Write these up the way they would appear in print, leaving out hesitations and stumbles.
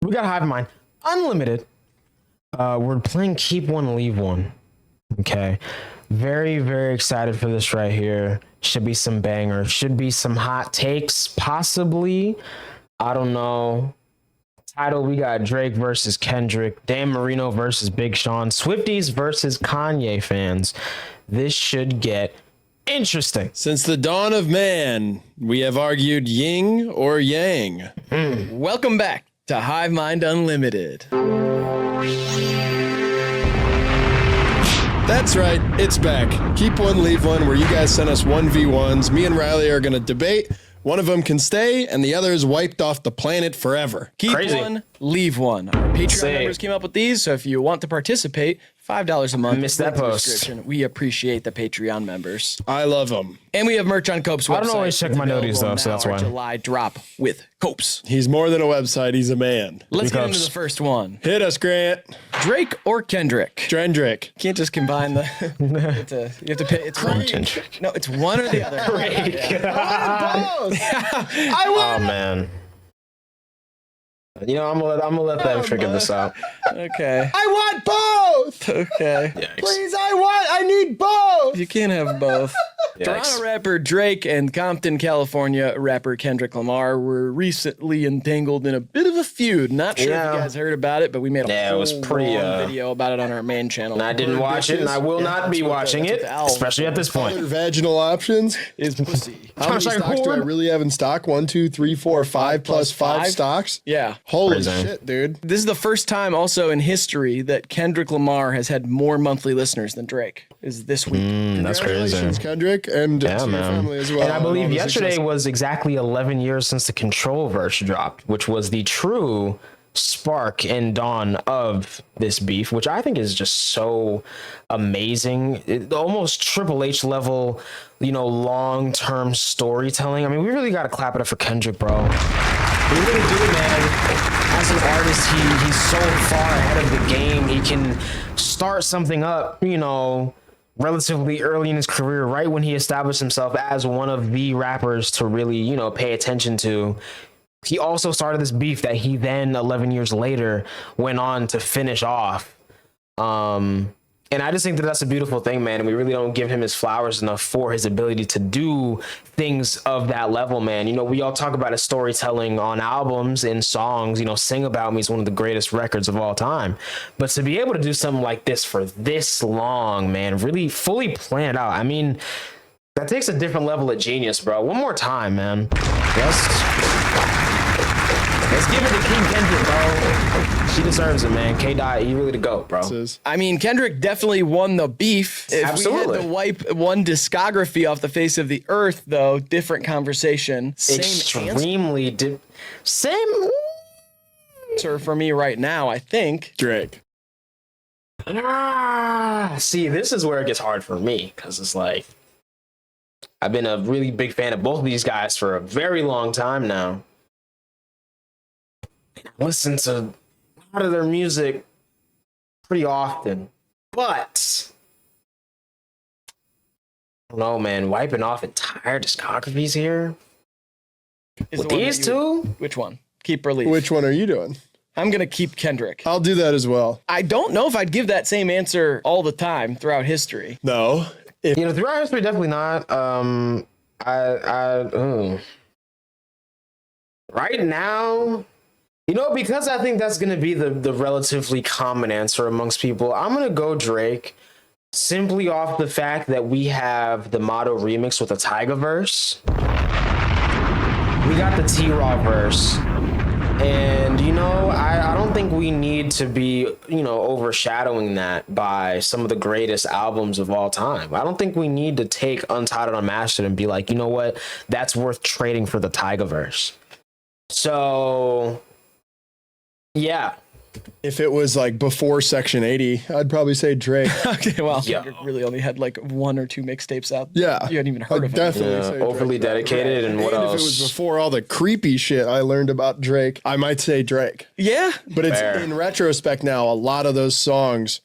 We got Hive Mind Unlimited. We're playing Keep One, Leave One. Okay. Very, very excited for this right here. Should be some bangers. Should be some hot takes, possibly. I don't know. Title, we got Drake versus Kendrick, Dan Marino versus Big Sean, Swifties versus Kanye fans. This should get interesting. Since the dawn of man, we have argued yin or yang. Welcome back to HIVEMIND Unlimited. That's right, it's back. Keep one, leave one, where you guys send us 1v1s. Me and Riley are going to debate. One of them can stay, and the other is wiped off the planet forever. Keep one, leave one. Our Patreon members came up with these, so if you want to participate, $5 a month. Missed that post. We appreciate the Patreon members. I love them. And we have merch on Cope's website. I don't always check my noties, though, so that's why. July drop with Copes. He's more than a website, he's a man. Let's get into the first one. Hit us, Grant. Drake or Kendrick? Kendrick. Can't just combine the... you have to pick. It's one. No, it's one or the other. Drake. I want both. I want. Oh, man. You know, I'm gonna let them figure this out. Okay. I want both. Okay. Yikes. Please, I need both. You can't have both. Toronto rapper Drake and Compton, California rapper Kendrick Lamar were recently entangled in a bit of a feud. Not sure if you guys heard about it, but we made a whole video about it on our main channel. And I didn't watch it, and I will not be watching it, especially at this point. Other vaginal options is pussy. How many stocks do I really have in stock? 1, 2, 3, 4, 5 plus 5 stocks? Yeah. Holy shit, dude. This is the first time also in history that Kendrick Lamar has had more monthly listeners than Drake is this week. That's crazy. Congratulations, Kendrick, and to your family as well. And I believe yesterday was exactly 11 years since the Control verse dropped, which was the true spark and dawn of this beef, which I think is just so amazing. Almost Triple H level, you know, long-term storytelling. I mean, we really got to clap it up for Kendrick, bro. We really do, man. As an artist, he's so far ahead of the game. He can start something up, you know, relatively early in his career, right when he established himself as one of the rappers to really, you know, pay attention to. He also started this beef that he then 11 years later went on to finish off. And I just think that that's a beautiful thing, man. And we really don't give him his flowers enough for his ability to do things of that level, man. You know, we all talk about his storytelling on albums and songs. You know, Sing About Me is one of the greatest records of all time. But to be able to do something like this for this long, man, really fully planned out. I mean, that takes a different level of genius, bro. One more time, man. Let's give it to King Kendrick, bro. She deserves it, man. K.Dot, you really the GOAT, bro. I mean, Kendrick definitely won the beef. If we had to wipe one discography off the face of the earth, though, different conversation. Extremely same answer for me right now, I think. Drake. See, this is where it gets hard for me, because it's like, I've been a really big fan of both of these guys for a very long time now. I listen to a lot of their music pretty often, but I don't know, man, wiping off entire discographies here with these two? Which one? Keep or leave? Which one are you doing? I'm going to keep Kendrick. I'll do that as well. I don't know if I'd give that same answer all the time throughout history. No. You know, throughout history, definitely not. Right now, you know, because I think that's going to be the relatively common answer amongst people, I'm going to go Drake simply off the fact that we have the Motto remix with a Tyga verse. We got the T-Raw verse. And, you know, I don't think we need to be, you know, overshadowing that by some of the greatest albums of all time. I don't think we need to take Untitled Unmastered and be like, you know what, that's worth trading for the Tyga verse. So... yeah. If it was like before Section 80, I'd probably say Drake. Okay, well, Kendrick really only had like 1 or 2 mixtapes out. Yeah. You hadn't even heard of it. Definitely say Overly Drake. Dedicated and what else? If it was before all the creepy shit I learned about Drake, I might say Drake. Yeah. But it's in retrospect now, a lot of those songs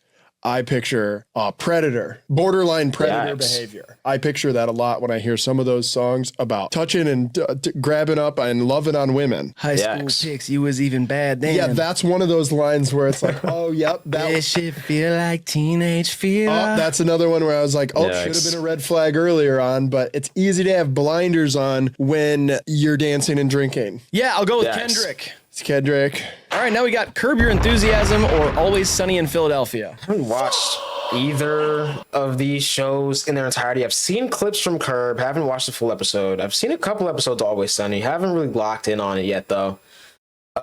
I picture predator, borderline predator Yikes. behavior. I picture that a lot when I hear some of those songs about touching and grabbing up and loving on women. High school Yikes. pics, you was even bad then. Yeah, that's one of those lines where it's like, oh, yep. This shit feel like teenage fever. Oh, that's another one where I was like, oh, Yikes. should have been a red flag earlier on, but it's easy to have blinders on when you're dancing and drinking. Yeah, I'll go with Yikes. Kendrick. It's Kendrick. All right, now we got Curb Your Enthusiasm or Always Sunny in Philadelphia. I haven't watched either of these shows in their entirety. I've seen clips from Curb, haven't watched the full episode. I've seen a couple episodes of Always Sunny, haven't really locked in on it yet though.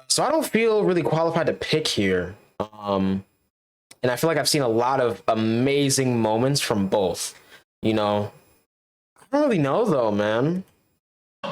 So I don't feel really qualified to pick here. And I feel like I've seen a lot of amazing moments from both. You know, I don't really know though, man.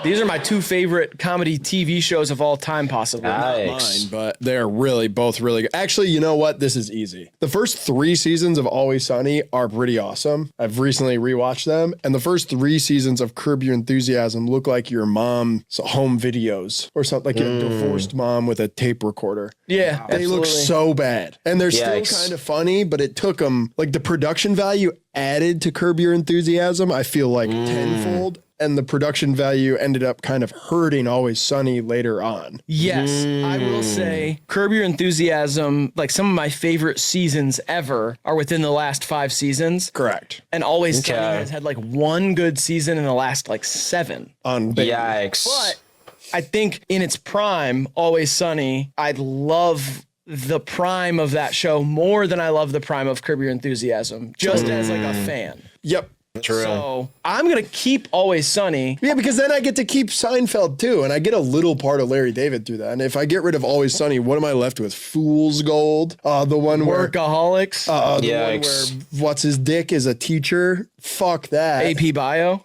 These are my two favorite comedy TV shows of all time, possibly. Yikes. Mine, but they're really both really good. Actually, you know what? This is easy. The first 3 seasons of Always Sunny are pretty awesome. I've recently rewatched them, and the first 3 seasons of Curb Your Enthusiasm look like your mom's home videos or something, like a divorced mom with a tape recorder. Yeah, They look so bad, and they're Yikes. still kind of funny, but it took them, like the production value added to Curb Your Enthusiasm, I feel like tenfold. And the production value ended up kind of hurting Always Sunny later on. Yes, I will say Curb Your Enthusiasm, like some of my favorite seasons ever are within the last 5 seasons. Correct. And Always Okay. Sunny has had like one good season in the last like 7. On Baby. Yikes. But I think in its prime, Always Sunny, I love the prime of that show more than I love the prime of Curb Your Enthusiasm, just as like a fan. Yep. True. So I'm going to keep Always Sunny. Yeah, because then I get to keep Seinfeld too, and I get a little part of Larry David through that. And if I get rid of Always Sunny, what am I left with? Fool's Gold, the one where Workaholics, the one Yikes. where what's his dick is a teacher. Fuck that. AP Bio.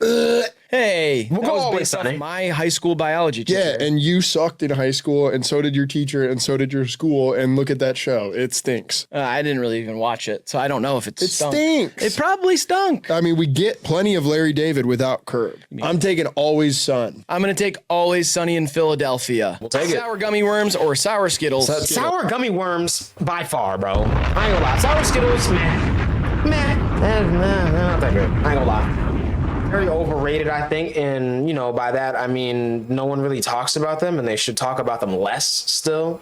Hey, We'll that go was Always based off Sunny. my high school biology teacher. Yeah, and you sucked in high school, and so did your teacher, and so did your school. And look at that show; it stinks. I didn't really even watch it, so I don't know if it stunk. stinks. It probably stunk. I mean, we get plenty of Larry David without Curb. I'm taking Always Sun. I'm going to take Always Sunny in Philadelphia. We'll take it. Sour gummy worms or sour Skittles. Sour gummy worms by far, bro. I ain't gonna lie. Sour Skittles, meh. Not that good. I ain't gonna lie. Very overrated, I think, and you know, by that I mean no one really talks about them, and they should talk about them less still.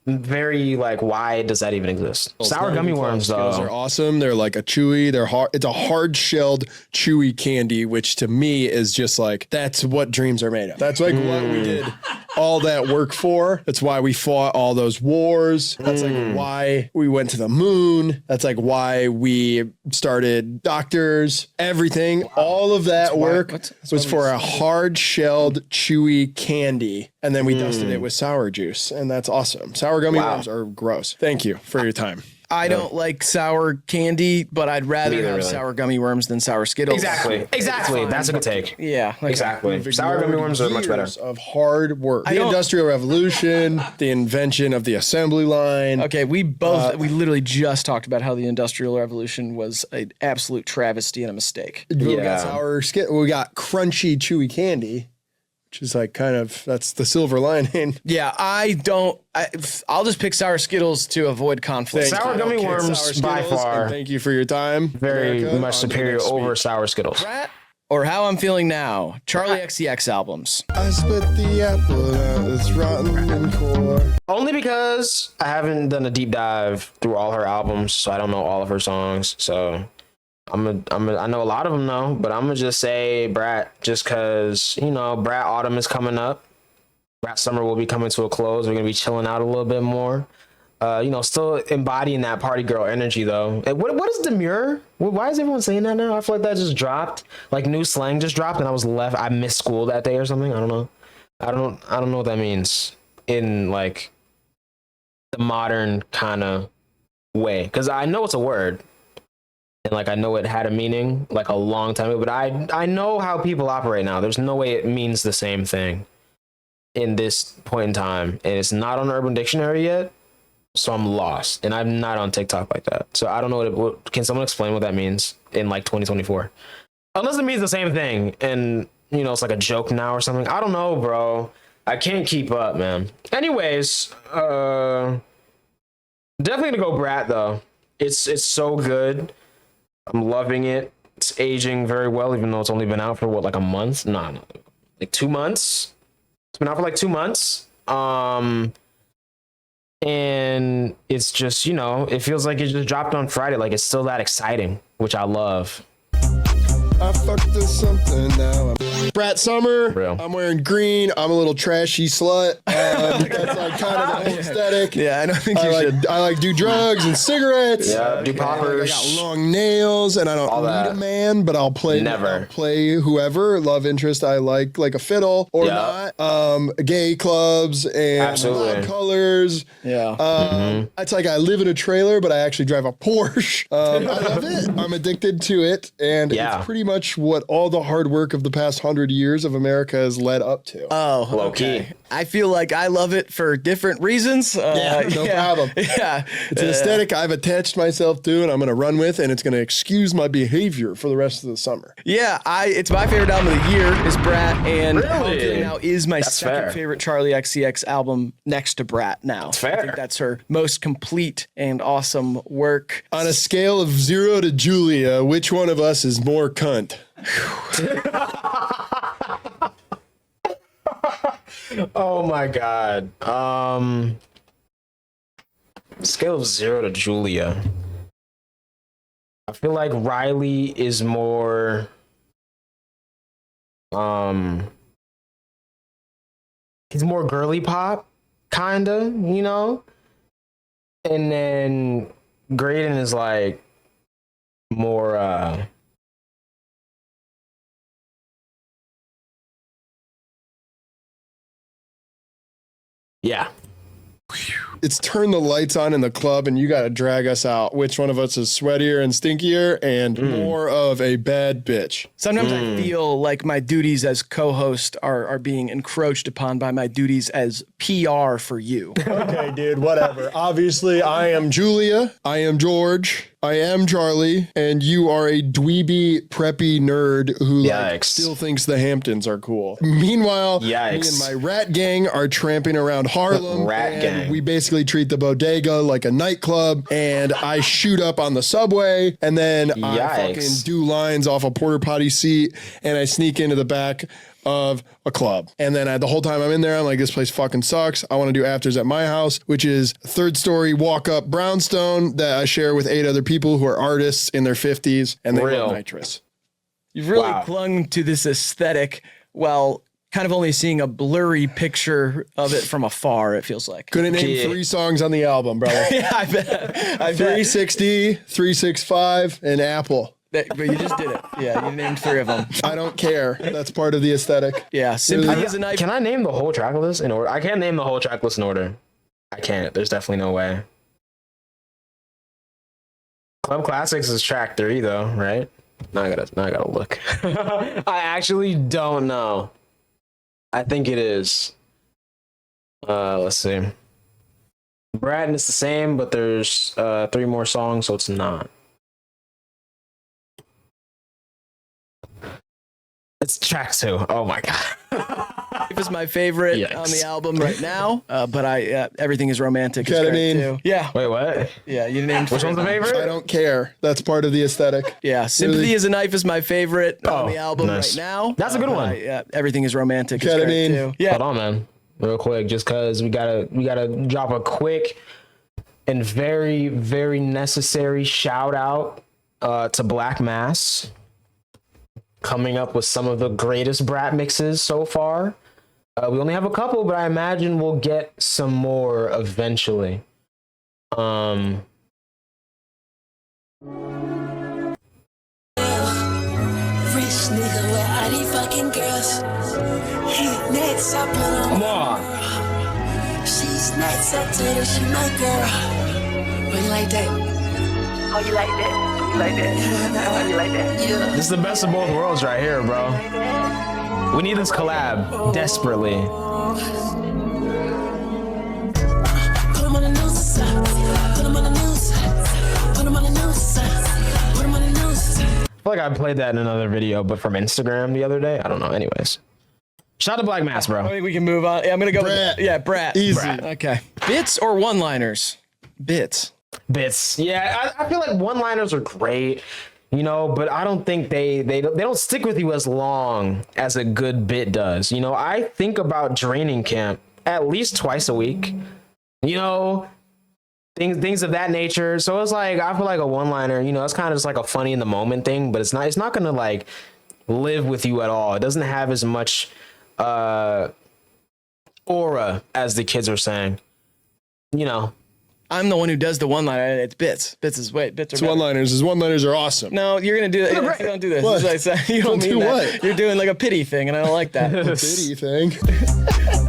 Very like, why does that even exist? Sour gummy worms, Skittles are though. awesome. They're like a chewy. They're hard. It's a hard-shelled, chewy candy, which to me is just like that's what dreams are made of. That's like what we did all that work for. That's why we fought all those wars. That's like why we went to the moon. That's like why we started doctors. Everything, all of that work was for a hard-shelled, chewy candy, and then we dusted it with sour juice, and that's awesome. Sour gummy worms are gross. Thank you for your time. I don't like sour candy, but I'd rather Neither have really. sour gummy worms than sour Skittles. Exactly. That's a good take. Yeah. Like Exactly. Sour gummy worms are much better. Years of hard work. The don't- Industrial Revolution, the invention of the assembly line. Okay, we literally just talked about how the Industrial Revolution was an absolute travesty and a mistake. We Yeah. got sour skit. We got crunchy, chewy candy, which is like kind of that's the silver lining. Yeah, I'll just pick sour Skittles to avoid conflict. Sour gummy Okay, worms sour by Skittles, far and thank you for your time. very America. much On to the superior next over speech. sour Skittles. Rat or How I'm Feeling Now. Charlie XCX albums. I split the apple out. It's rotten and core. Only because I haven't done a deep dive through all her albums, so I don't know all of her songs. So I know a lot of them though, but I'm gonna just say Brat, just cause you know Brat Autumn is coming up. Brat Summer will be coming to a close. We're gonna be chilling out a little bit more. Still embodying that party girl energy though. And what is demure? Why is everyone saying that now? I feel like that just dropped. Like new slang just dropped, and I missed school that day or something. I don't know. I don't know what that means in like the modern kind of way, because I know it's a word. And like I know it had a meaning like a long time ago, but I know how people operate now. There's no way it means the same thing in this point in time, and it's not on Urban Dictionary yet, so I'm lost. And I'm not on TikTok like that, so I don't know what can someone explain what that means in like 2024? Unless it means the same thing, and you know it's like a joke now or something. I don't know, bro. I can't keep up, man. Anyways, Definitely gonna go Brat though. It's so good. I'm loving it. It's aging very well, even though it's only been out for what, like a month? No, like 2 months. It's been out for like 2 months. And it's just, you know, it feels like it just dropped on Friday. Like it's still that exciting, which I love. I fucked with something now. Brat Summer. Real. I'm wearing green. I'm a little trashy slut. That's like kind of the whole aesthetic. Yeah, I don't think you should. I like do drugs and cigarettes. Yeah, do I poppers. got long nails, and I don't All need that. a man, but I'll play. Never. I'll play whoever love interest I like a fiddle or Yeah. not. Gay clubs and Absolutely. loud colors. Yeah. It's like I live in a trailer, but I actually drive a Porsche. I love it. I'm addicted to it, and it's pretty much what all the hard work of the past 100 years of America has led up to. Oh, Low key. okay. I feel like I love it for different reasons. No problem. Yeah. It's an aesthetic I've attached myself to, and I'm going to run with, and it's going to excuse my behavior for the rest of the summer. Yeah, it's my favorite album of the year is Brat, and Really? Home Feeling Now is my That's second fair. favorite Charlie XCX album next to Brat now. That's fair. I think that's her most complete and awesome work. On a scale of 0 to Julia, which one of us is more cunt? Oh my god. Scale of 0 to Julia. I feel like Riley is more he's more girly pop, kinda, you know? And then Graydon is like more yeah. It's turn the lights on in the club and you got to drag us out. Which one of us is sweatier and stinkier and more of a bad bitch? Sometimes I feel like my duties as co-host are being encroached upon by my duties as PR for you. Okay, dude, whatever. Obviously, I am Julia. I am George. I am Charlie, and you are a dweeby, preppy nerd who like, Yikes. still thinks the Hamptons are cool. Meanwhile, me and Yikes. my rat gang are tramping around Harlem. Rat and gang. we basically treat the bodega like a nightclub, and I shoot up on the subway, and then I fucking Yikes. do lines off a porter potty seat, and I sneak into the back of a club. And then the whole time I'm in there, I'm like, this place fucking sucks. I want to do afters at my house, which is third story walk up brownstone that I share with 8 other people who are artists in their 50s, and they Real. love nitrous. You've really Wow. clung to this aesthetic while kind of only seeing a blurry picture of it from afar, it feels like. Couldn't name Yeah. 3 songs on the album, brother. Yeah, I bet. 360, 365, and Apple. But you just did it. Yeah, you named 3 of them. I don't care. That's part of the aesthetic. Yeah, Sympathy is a knife. Can I name the whole track list in order? I can't name the whole track list in order. I can't. There's definitely no way. Club Classics is track 3 though, right? Now I gotta look. I actually don't know. I think it is. Let's see. Brad, and it's the same, but there's 3 more songs, so it's not. It's track 2. Oh my god. Is my favorite Yikes. on the album right now, but Everything is Romantic is Ketamine. great too. Yeah, Wait, what? yeah, you named Which 3 one's of the them. I favorite? don't care. That's part of the aesthetic. Yeah, Sympathy Really? is a Knife is my favorite on Oh, the album nice. right now. That's a good but one. Everything is Romantic is great Ketamine. too. Yeah, Hold on, man. Real quick, just cause we gotta drop a quick and very, very necessary shout out to Black Mass. Coming up with some of the greatest Brat mixes so far. We only have a couple, but I imagine we'll get some more eventually. Rich nigga with all these fucking girls. Hit next, I put on. Come on. She's next, I tell her she my girl. But you like that? Oh, you like that? You like that? You like that? Yeah. This is the best of both worlds right here, bro. We need this collab desperately. Put 'em on the news. Put 'em on the news. Put 'em on the news. Put 'em on the news. I feel like I played that in another video, but from Instagram the other day. I don't know. Anyways. Shout out to Black Mass, I bro. think we can move on. Yeah, I'm gonna go Brat. with Brat. Easy. Brat. Okay. Bits or one-liners? Bits. Yeah, I feel like one-liners are great, you know, but I don't think they don't stick with you as long as a good bit does. You know, I think about training camp at least twice a week, you know, things of that nature. So it's like I feel like a one-liner, you know, it's kind of just like a funny in the moment thing, but it's not gonna like live with you at all. It doesn't have as much aura as the kids are saying, you know. I'm the one who does the one-liner. It's bits. Bits are better. One-liners. His one-liners are awesome. No, you're gonna do it. You don't do this. What? This is what I said. You don't mean do that. what? You're doing like a pity thing, and I don't like that. Pity thing.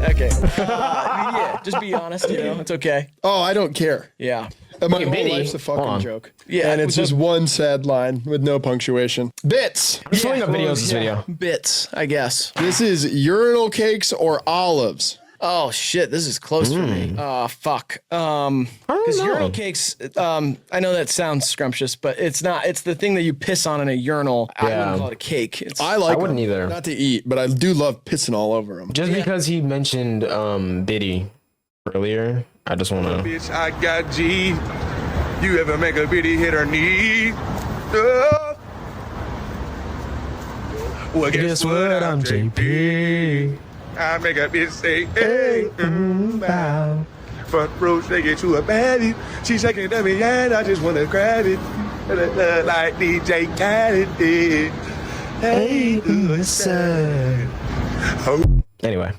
Okay. Yeah, just be honest. You know, it's okay. Oh, I don't care. Yeah. My whole Biddy. life's a Hold fucking on. joke. Yeah, And it's with just one sad line with no punctuation. Bits. I'm just pulling up videos of this video. Bits, I guess. This is urinal cakes or olives. Oh shit, this is close for me. Oh fuck. Because urinal cakes. I know that sounds scrumptious, but it's not. It's the thing that you piss on in a urinal. I wouldn't call it a cake. It's, I like I wouldn't them. either. Not to eat, but I do love pissing all over them. Just because he mentioned Biddy earlier, I just want to. Bitch, I got G. You ever make a bitty hit her knee? Well, guess what? I'm JP. I make a bitch say, hey, bow. Front row, shake it to a baddie. She shaking it at me, and I just wanna grab it. Like DJ Khaled did. Hey, what's up? Oh. Anyway,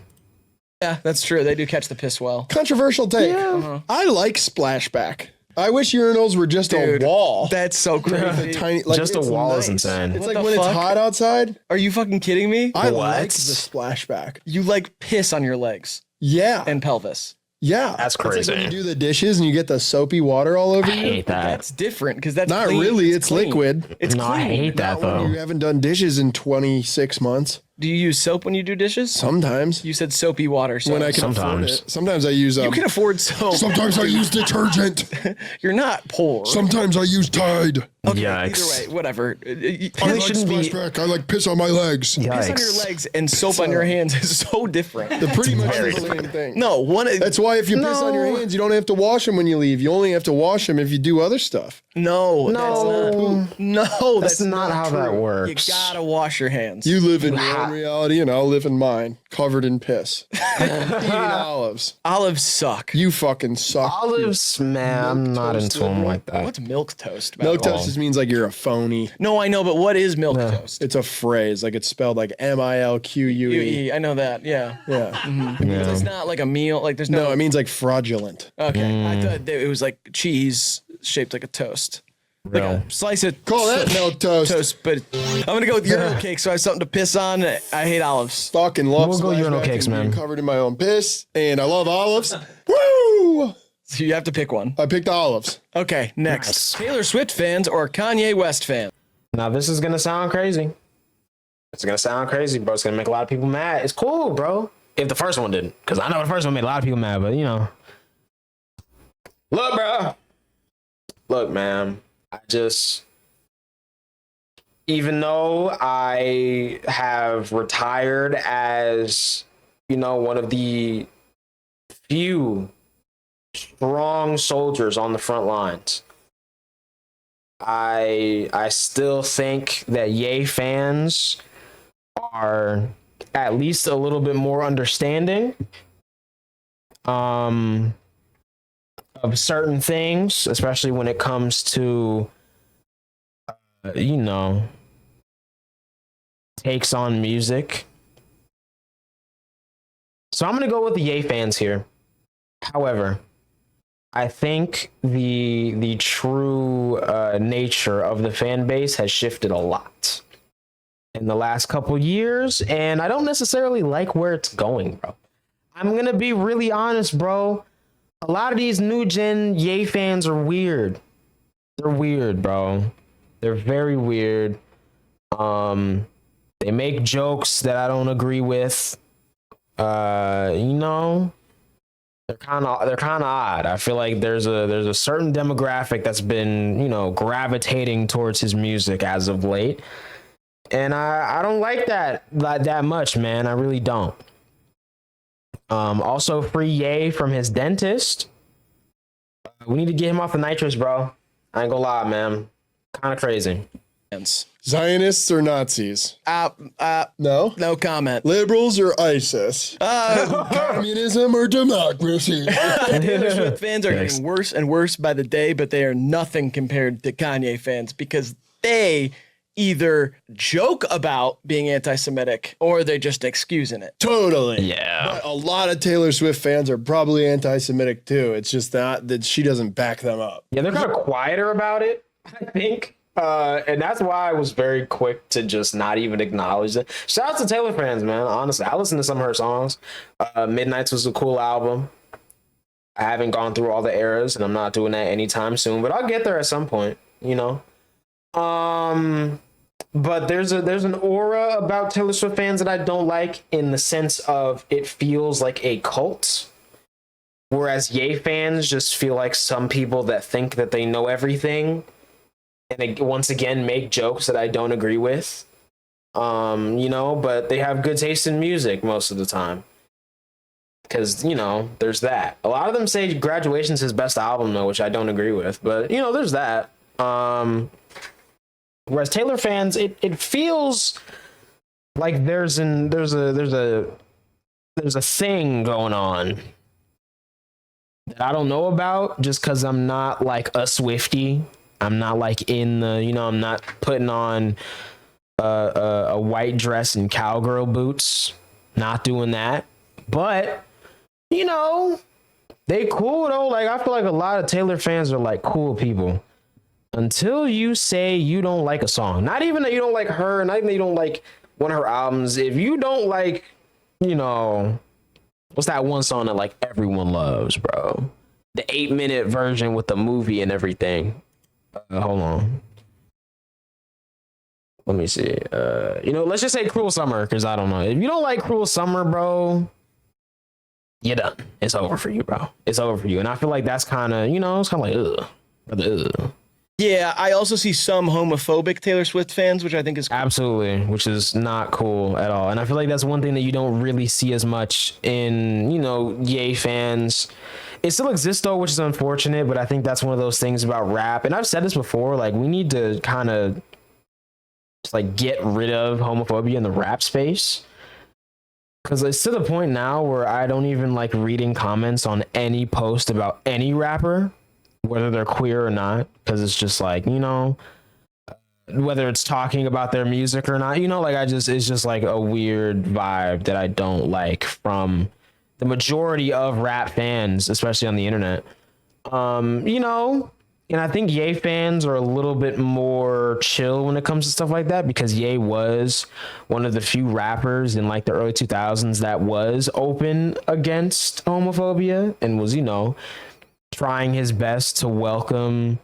yeah, that's true. They do catch the piss well. Controversial take. I like splashback. I wish urinals were just a wall. That's so crazy. Tiny, like, just a it's wall is nice. insane. It's What like the when fuck? it's hot outside. Are you fucking kidding me? I What? like the splashback. You like piss on your legs Yeah. and pelvis. Yeah. That's It's like crazy. when you do the dishes and you get the soapy water all over I you. hate that. That's different because that's Not clean. really. It's clean. liquid. It's No, clean. I hate that Not when though. you haven't done dishes in 26 months. Do you use soap when you do dishes? Sometimes. You said soapy water. So When I can afford Sometimes. it. Sometimes I use you can afford soap. Sometimes I use detergent. You're not poor. Sometimes I use Tide. Okay, Yikes. either way, whatever. It shouldn't be. splashback. I like piss on my legs. Piss on your Yikes. legs and soap on your hands is so different. They're pretty much very the same thing. No, one. That's why if you piss on your No. hands, you don't have to wash them when you leave. You only have to wash them if you do other stuff. No, No. that's not how that true. works. You gotta wash your hands. You live in your own reality, and I'll live in mine, covered in piss. Eating olives. Olives suck. You fucking suck. Olives, man, I'm not toast into them liberal. like that. What's milk toast? by Milk the way? toast just means like you're a phony. No, I know, but what is milk toast? It's a phrase, like it's spelled like MILQUE. I know that. Yeah. Yeah. It's not like a meal. Like there's no. No, it means like fraudulent. Okay. I thought that it was like cheese shaped like a toast. Like Real. a slice of Call that milk toast. but I'm gonna go with urinal cake so I have something to piss on. I hate olives. Fucking love We'll go urinal splashback cakes, and being man. covered in my own piss, and I love olives. Woo! So you have to pick one. I picked olives. Okay, next. Nice. Taylor Swift fans or Kanye West fans? Now this is gonna sound crazy. It's gonna sound crazy, bro. It's gonna make a lot of people mad. It's cool, bro. If the first one didn't, because I know the first one made a lot of people mad, but you know. Look, bro. Look, man. I just, even though I have retired as, you know, one of the few strong soldiers on the front lines, I still think that Ye fans are at least a little bit more understanding of certain things, especially when it comes to you know, takes on music. So I'm gonna go with the Ye fans here. However, I think the true nature of the fan base has shifted a lot in the last couple years, and I don't necessarily like where it's going, bro. I'm gonna be really honest, bro. A lot of these new gen Ye fans are weird. They're weird, bro. They're very weird. They make jokes that I don't agree with. You know, they're kind of odd. I feel like there's a certain demographic that's been, you know, gravitating towards his music as of late, and I don't like that much, man. I really don't. Also, free Ye from his dentist. We need to get him off the nitrous, bro. I ain't gonna lie, man. Kind of crazy. Zionists or Nazis? No? No comment. Liberals or ISIS? Communism or democracy? Taylor Swift fans are getting worse and worse by the day, but they are nothing compared to Kanye fans because they either joke about being anti-Semitic or they're just excusing it. Totally. Yeah. But a lot of Taylor Swift fans are probably anti-Semitic too. It's just not that she doesn't back them up. Yeah, they're kind of quieter about it, I think. And that's why I was very quick to just not even acknowledge it. Shout out to Taylor fans, man. Honestly, I listened to some of her songs. Midnights was a cool album. I haven't gone through all the eras, and I'm not doing that anytime soon, but I'll get there at some point, you know. But there's an aura about Taylor Swift fans that I don't like, in the sense of it feels like a cult. Whereas Ye fans just feel like some people that think that they know everything. And they once again make jokes that I don't agree with, you know, but they have good taste in music most of the time. Because, you know, there's that. A lot of them say Graduation's his best album, though, which I don't agree with. But, you know, there's that. Whereas Taylor fans, it feels like there's a thing going on that I don't know about, just because I'm not like a Swiftie. I'm not like in the, you know, I'm not putting on a white dress and cowgirl boots. Not doing that. But, you know, they cool though. Like, I feel like a lot of Taylor fans are like cool people. Until you say you don't like a song. Not even that you don't like her, not even that you don't like one of her albums. If you don't like, you know, what's that one song that like everyone loves, bro? The 8-minute version with the movie and everything. Hold on. Let me see. You know, let's just say Cruel Summer, because I don't know. If you don't like Cruel Summer, bro, you're done. It's over for you, bro. It's over for you. And I feel like that's kind of, you know, it's kind of like, ugh. Brother, ugh. Yeah, I also see some homophobic Taylor Swift fans, which I think is cool. Absolutely, which is not cool at all. And I feel like that's one thing that you don't really see as much in, you know, Ye fans. It still exists though, which is unfortunate, but I think that's one of those things about rap. And I've said this before, like, we need to kind of just like get rid of homophobia in the rap space. Because it's to the point now where I don't even like reading comments on any post about any rapper, whether they're queer or not, because it's just like, you know, whether it's talking about their music or not, you know, like it's just like a weird vibe that I don't like from the majority of rap fans, especially on the internet. You know, and I think Ye fans are a little bit more chill when it comes to stuff like that, because Ye was one of the few rappers in like the early 2000s that was open against homophobia and was, you know, trying his best to welcome,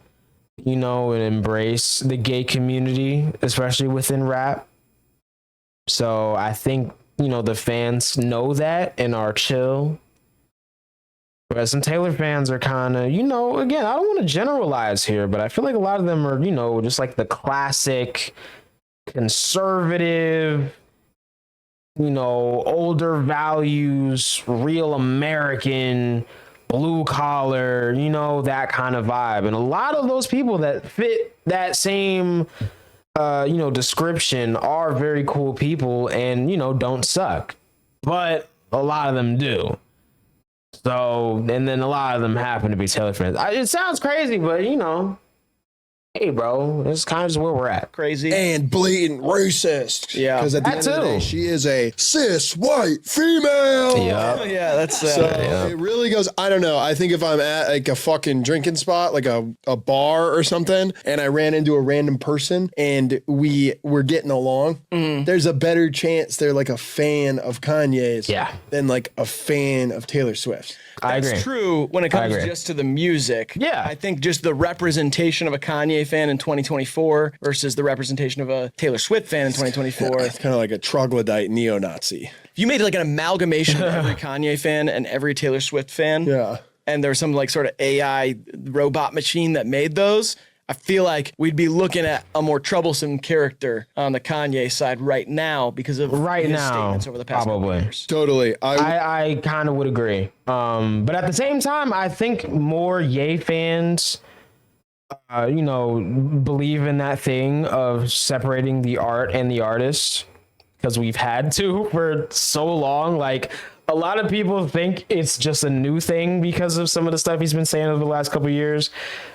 you know, and embrace the gay community, especially within rap. So I think, you know, the fans know that and are chill. Whereas some Taylor fans are kind of, you know, again, I don't want to generalize here, but I feel like a lot of them are, you know, just like the classic conservative, you know, older values, real American, blue collar, you know, that kind of vibe. And a lot of those people that fit that same, you know, description are very cool people and, you know, don't suck. But a lot of them do. So, and then a lot of them happen to be Taylor fans. It sounds crazy, but, you know, hey, bro, this is kind of just where we're at. Crazy. And blatant racist. Yeah. Because at the end of the day, she is a cis white female. Yeah. Yeah, that's So it really goes, I don't know. I think if I'm at like a fucking drinking spot, like a bar or something, and I ran into a random person and we were getting along, there's a better chance they're like a fan of Kanye's than like a fan of Taylor Swift. That's true when it comes just to the music. Yeah. I think just the representation of a Kanye fan in 2024 versus the representation of a Taylor Swift fan in 2024. It's kind of like a troglodyte neo-Nazi. If you made like an amalgamation of every Kanye fan and every Taylor Swift fan, and there was some like sort of AI robot machine that made those, I feel like we'd be looking at a more troublesome character on the Kanye side right now because of his statements over the past couple years. Totally. I kind of would agree. But at the same time, I think more Ye fans, believe in that thing of separating the art and the artist, because we've had to for so long. Like, a lot of people think it's just a new thing because of some of the stuff he's been saying over the last couple of years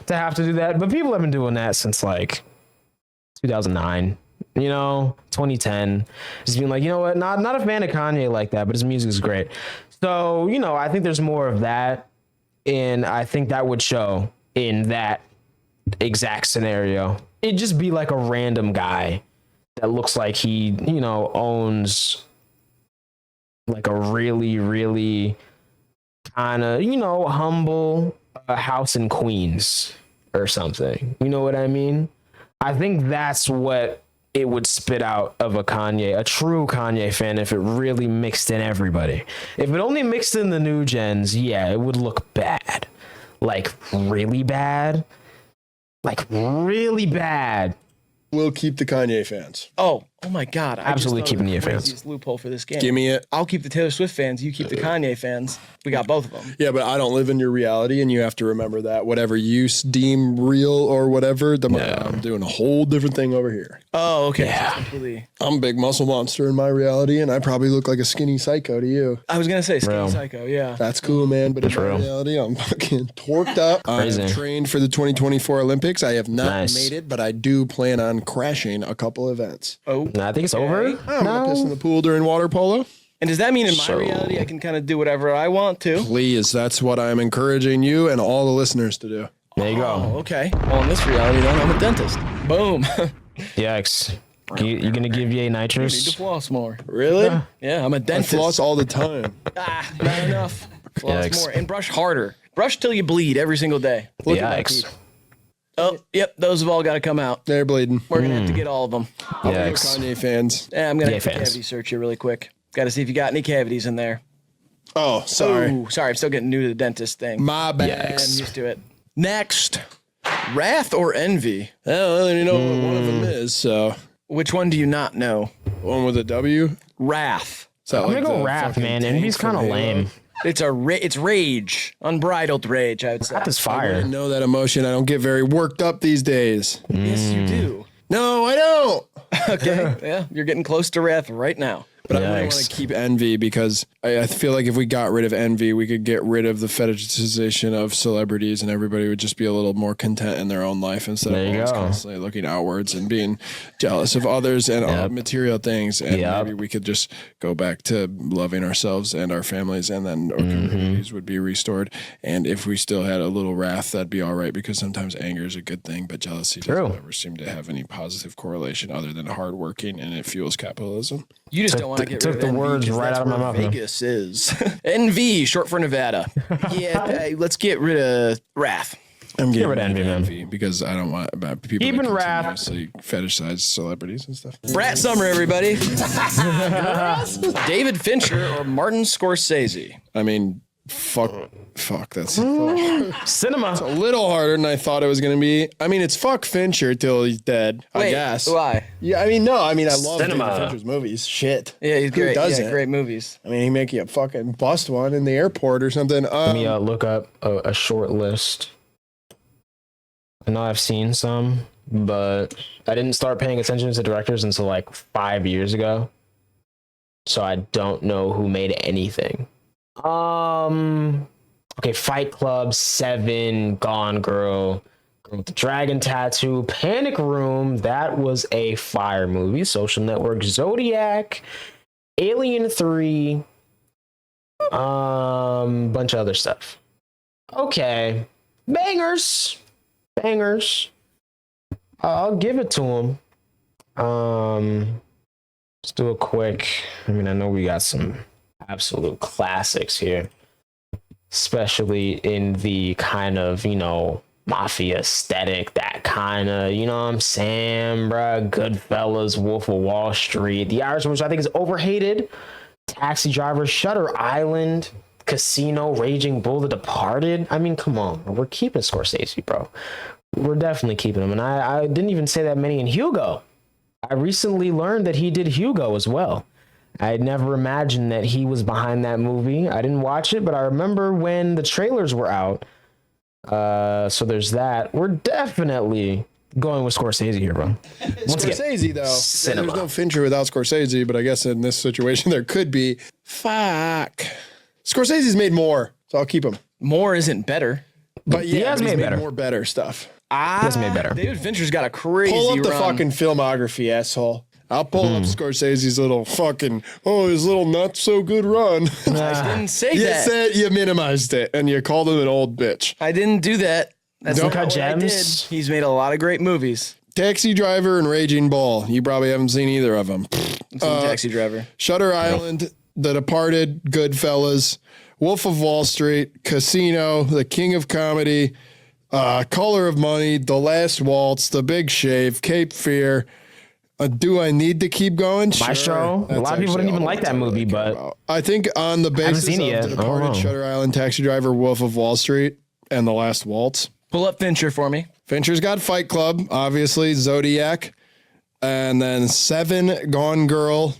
to have to do that. But people have been doing that since like 2009, 2010. Just being like, you know what? Not a fan of Kanye like that, but his music is great. So, I think there's more of that. And I think that would show in that exact scenario. It'd just be like a random guy that looks like he, owns like a really, really kind of, humble house in Queens or something. You know what I mean? I think that's what it would spit out of a true Kanye fan, if it really mixed in everybody. If it only mixed in the new gens, yeah, it would look bad. Like, really bad. Like, really bad. We'll keep the Kanye fans. Oh my God. Absolutely keeping the fans. Loophole for this game. Give me it. I'll keep the Taylor Swift fans. You keep the Kanye fans. We got both of them. Yeah, but I don't live in your reality, and you have to remember that. Whatever you deem real or whatever, I'm doing a whole different thing over here. Oh, okay. Yeah. I'm a big muscle monster in my reality, and I probably look like a skinny psycho to you. I was going to say skinny psycho, yeah. That's cool, man, but in my reality, I'm fucking torqued up. I'm trained for the 2024 Olympics. I have not made it, but I do plan on crashing a couple events. Oh, I think it's over. I'm gonna piss in the pool during water polo. And does that mean in my reality I can kind of do whatever I want to? Please, that's what I'm encouraging you and all the listeners to do. There you go. Oh, okay. Well, in this reality, then I'm a dentist. Boom. Yikes. You gonna give Ye I need nitrous? to floss more. Really? Yeah, I'm a I dentist. floss all the time. Not enough. Floss Yikes. more and brush harder. Brush till you bleed every single day. Look at my Yikes. teeth. Oh, yep. Those have all got to come out. They're bleeding. We're going to have to get all of them. Yikes. Kanye fans. Yeah, I'm going to Yeah, have to fans. cavity search you really quick. Got to see if you got any cavities in there. Oh, sorry. Ooh, sorry. I'm still getting new to the dentist thing. My bad. I'm used to it. Next, wrath or envy? I don't really know what one of them is, so. Which one do you not know? One with a W? Wrath. So I'm gonna go Wrath, man. Envy's kind of lame. It's rage, unbridled rage. I would say. Wrath is I fire. know that emotion. I don't get very worked up these days. Yes, you do. No, I don't. Okay. Yeah, you're getting close to wrath right now. But I really want to keep envy because I feel like if we got rid of envy, we could get rid of the fetishization of celebrities and everybody would just be a little more content in their own life instead of always constantly looking outwards and being jealous of others and all material things. And maybe we could just go back to loving ourselves and our families, and then our communities would be restored. And if we still had a little wrath, that'd be all right, because sometimes anger is a good thing, but jealousy doesn't ever seem to have any positive correlation other than hardworking, and it fuels capitalism. You just don't want to get rid of the envy, words right out of my mouth. Vegas is NV, short for Nevada. Yeah, let's get rid of wrath. I'm getting rid of envy, man. because I don't want people Keeping to wrath. continuously fetishize celebrities and stuff. Brat Summer, everybody. David Fincher or Martin Scorsese? I mean, fuck. That's Cinema. a little harder than I thought it was gonna be. I mean, it's fuck Fincher till he's dead. I guess. Why? Yeah, I mean, I love Cinema. David Fincher's movies. Shit. Yeah, he's great. doesn't? Yeah, great movies. I mean, he make you a fucking bust one in the airport or something. Let me look up a short list. I know I've seen some, but I didn't start paying attention to directors until like 5 years ago. So I don't know who made anything. Okay, Fight Club, Seven, Gone Girl, Girl with the Dragon Tattoo, Panic Room, that was a fire movie. Social Network, Zodiac, Alien 3, bunch of other stuff. Okay, bangers. I'll give it to him. Let's do a quick. I mean, I know we got some absolute classics here, especially in the kind of, mafia aesthetic, that kind of, you know what I'm saying, bruh? Goodfellas, Wolf of Wall Street, The Irishman, which I think is overhated, Taxi Driver, Shutter Island, Casino, Raging Bull, The Departed. I mean, come on, we're keeping Scorsese, bro. We're definitely keeping him. And I didn't even say that many in Hugo. I recently learned that he did Hugo as well. I had never imagined that he was behind that movie. I didn't watch it, but I remember when the trailers were out. So there's that. We're definitely going with Scorsese here, bro. Scorsese, though. Cinema. There's no Fincher without Scorsese, but I guess in this situation there could be. Fuck. Scorsese's made more, so I'll keep him. More isn't better. But yeah, He has he's made made better. more better stuff. He made better. David Fincher's got a crazy Pull up the run. fucking filmography, asshole. I'll pull up Scorsese's little fucking, his little not so good run. I didn't say You that. said you minimized it and you called him an old bitch. I didn't do that. That's Don't not cut what I did. gems. He's made a lot of great movies. Taxi Driver and Raging Bull. You probably haven't seen either of them. I've seen Taxi Driver. Shutter Island, The Departed, Goodfellas, Wolf of Wall Street, Casino, The King of Comedy, Color of Money, The Last Waltz, The Big Shave, Cape Fear. Do I need to keep going? Maestro. A lot of people didn't even like that movie, but I think on the basis seen it yet. of The I don't Departed, know. Shutter Island, Taxi Driver, Wolf of Wall Street, and The Last Waltz. Pull up Fincher for me. Fincher's got Fight Club, obviously, Zodiac, and then Seven, Gone Girl.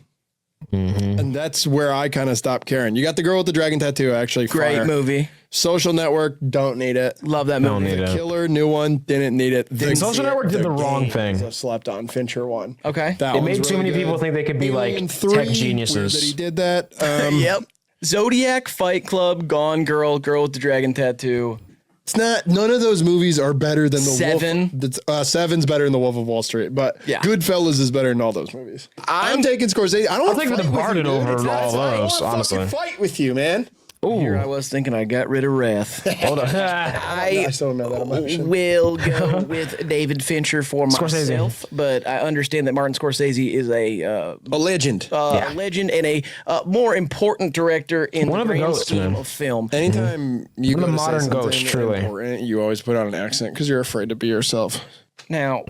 And that's where I kind of stopped caring. You got The Girl with the Dragon Tattoo, actually. Great fire. movie. Social Network, don't need it. Love that Don't movie. need it. Killer, new one, didn't need it. The Social Network did the wrong thing. I slept on Fincher one. Okay. That It one's made too really many people good. think they could be Alien like 3, tech weird geniuses. that he did that. Yep. Zodiac, Fight Club, Gone Girl, Girl with the Dragon Tattoo. It's not. None of those movies are better than the Seven. Wolf. Seven's better than the Wolf of Wall Street, but Yeah. Goodfellas is better than all those movies. I'm taking Scorsese. I don't I'll want take to The Departed over all those, honestly. Fight with you, man. Here I was thinking I got rid of Wrath. Hold on. I still don't know that emotion. will go with David Fincher for Scorsese. myself, but I understand that Martin Scorsese is a legend. legend and a more important director in One the of the grand goats, scheme man. of film. Anytime you One go of to the say modern something goats, truly. important, you always put on an accent because you're afraid to be yourself. Now,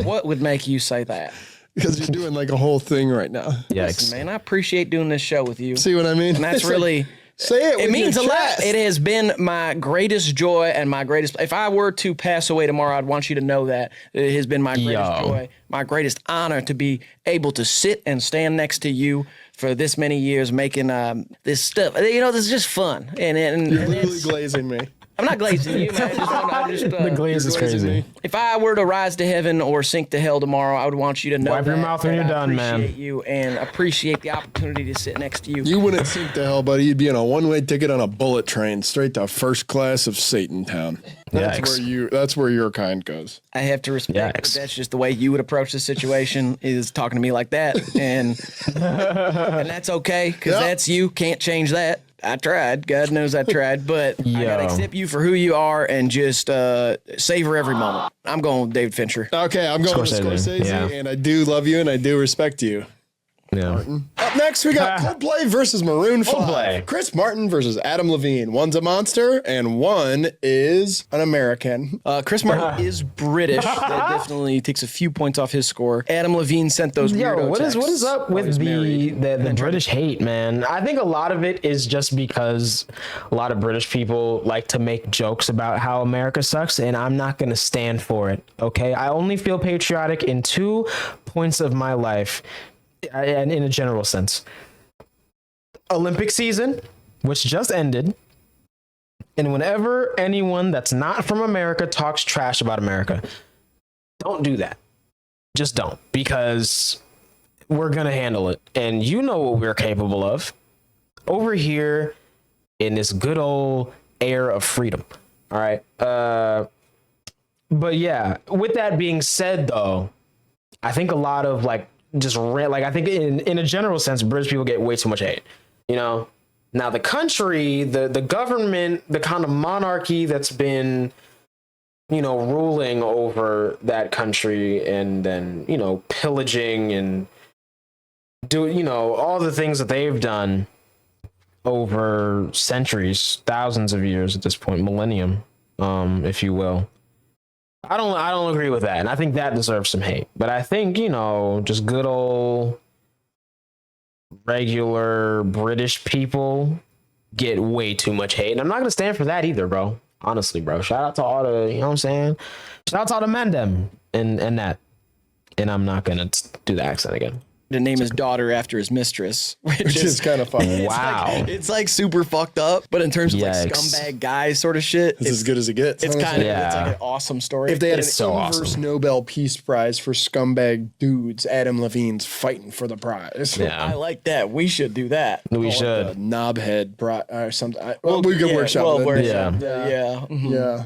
what would make you say that? Because you're doing like a whole thing right now. Yikes. Man, I appreciate doing this show with you. See what I mean? And that's It's like, really... say it. It with means a your lot. chest. It has been my greatest joy and my greatest. If I were to pass away tomorrow, I'd want you to know that it has been my greatest joy, my greatest honor to be able to sit and stand next to you for this many years, making this stuff. You know, this is just fun. And You're literally it's- glazing me. I'm not glazing you, man. The glaze is crazy. If I were to rise to heaven or sink to hell tomorrow, I would want you to know Wipe your that, mouth when that you're I done, man. appreciate you and appreciate the opportunity to sit next to you. You wouldn't sink to hell, buddy. You'd be on a one-way ticket on a bullet train straight to first class of Satan Town. Yikes. That's where your kind goes. I have to respect that Yikes. that's just the way you would approach the situation is talking to me like that. And that's okay because Yep. that's you. Can't change that. I tried. God knows I tried. But I got to Yo. accept you for who you are and just savor every moment. I'm going with David Fincher. Okay, I'm going with Scorsese, Scorsese, yeah. and I do love you and I do respect you. Yeah. Up next, we got Coldplay versus Maroon 5. Coldplay. Chris Martin versus Adam Levine. One's a monster and one is an American. Chris Martin is British. That definitely takes a few points off his score. Adam Levine sent those Yo, weirdo what is texts up while with he's the married. British hate, man? I think a lot of it is just because a lot of British people like to make jokes about how America sucks, and I'm not gonna stand for it. Okay, I only feel patriotic in 2 points of my life, and in a general sense. Olympic season, which just ended, and whenever anyone that's not from America talks trash about America, don't do that. Just don't, because we're gonna handle it, and you know what we're capable of over here in this good old air of freedom. All right. But yeah, with that being said, though, I think a lot of like I think in a general sense, British people get way too much hate. You know, now the country, the government, the kind of monarchy that's been, you know, ruling over that country and then, you know, pillaging and doing, you know, all the things that they've done over centuries, thousands of years at this point, millennium, if you will. I don't agree with that, and I think that deserves some hate. But I think, you know, just good old regular British people get way too much hate. And I'm not going to stand for that either, bro. Honestly, bro. Shout out to all the, you know what I'm saying? Shout out to all the men them and that. And I'm not going to do the accent again. To name his daughter after his mistress, which is kind of funny. Wow. It's like super fucked up, but in terms of like scumbag guy sort of shit, it's as good as it gets. It's kind of it's like an awesome story. If they had an so inverse awesome Nobel Peace Prize for scumbag dudes, Adam Levine's fighting for the prize. Yeah. I like that. We should do that. We should. Knobhead or something. Well, we could workshop it. Yeah.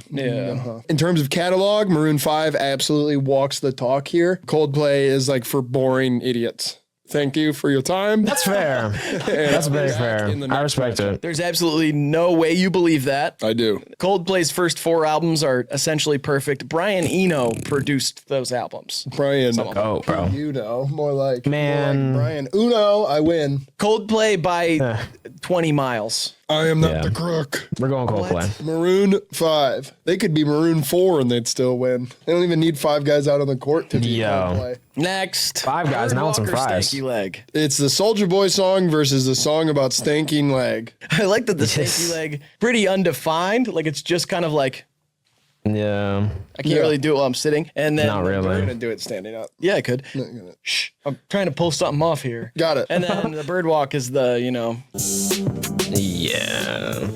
In terms of catalog, Maroon 5 absolutely walks the talk here. Coldplay is like for boring idiots. Thank you for your time. That's fair. That's very fair. I respect it. There's absolutely no way you believe that. I do. Coldplay's first 4 albums are essentially perfect. Brian Eno produced those albums. Brian, Oh, bro. you know, more like Man. Brian Uno, I win. Coldplay by 20 miles. I am not the crook. We're going Coldplay. Maroon 5. They could be Maroon 4 and they'd still win. They don't even need 5 guys out on the court to be Coldplay. Next. 5 guys, now with some fries. Stanky Leg. It's the Soulja Boy song versus the song about stanking leg. I like that the Stanky Leg, pretty undefined. Like it's just kind of like, Yeah. I can't really do it while I'm sitting. And then Not I'm really. going to do it standing up. Yeah, I could. Shh. I'm trying to pull something off here. Got it. And then the bird walk is the, you know. Yeah.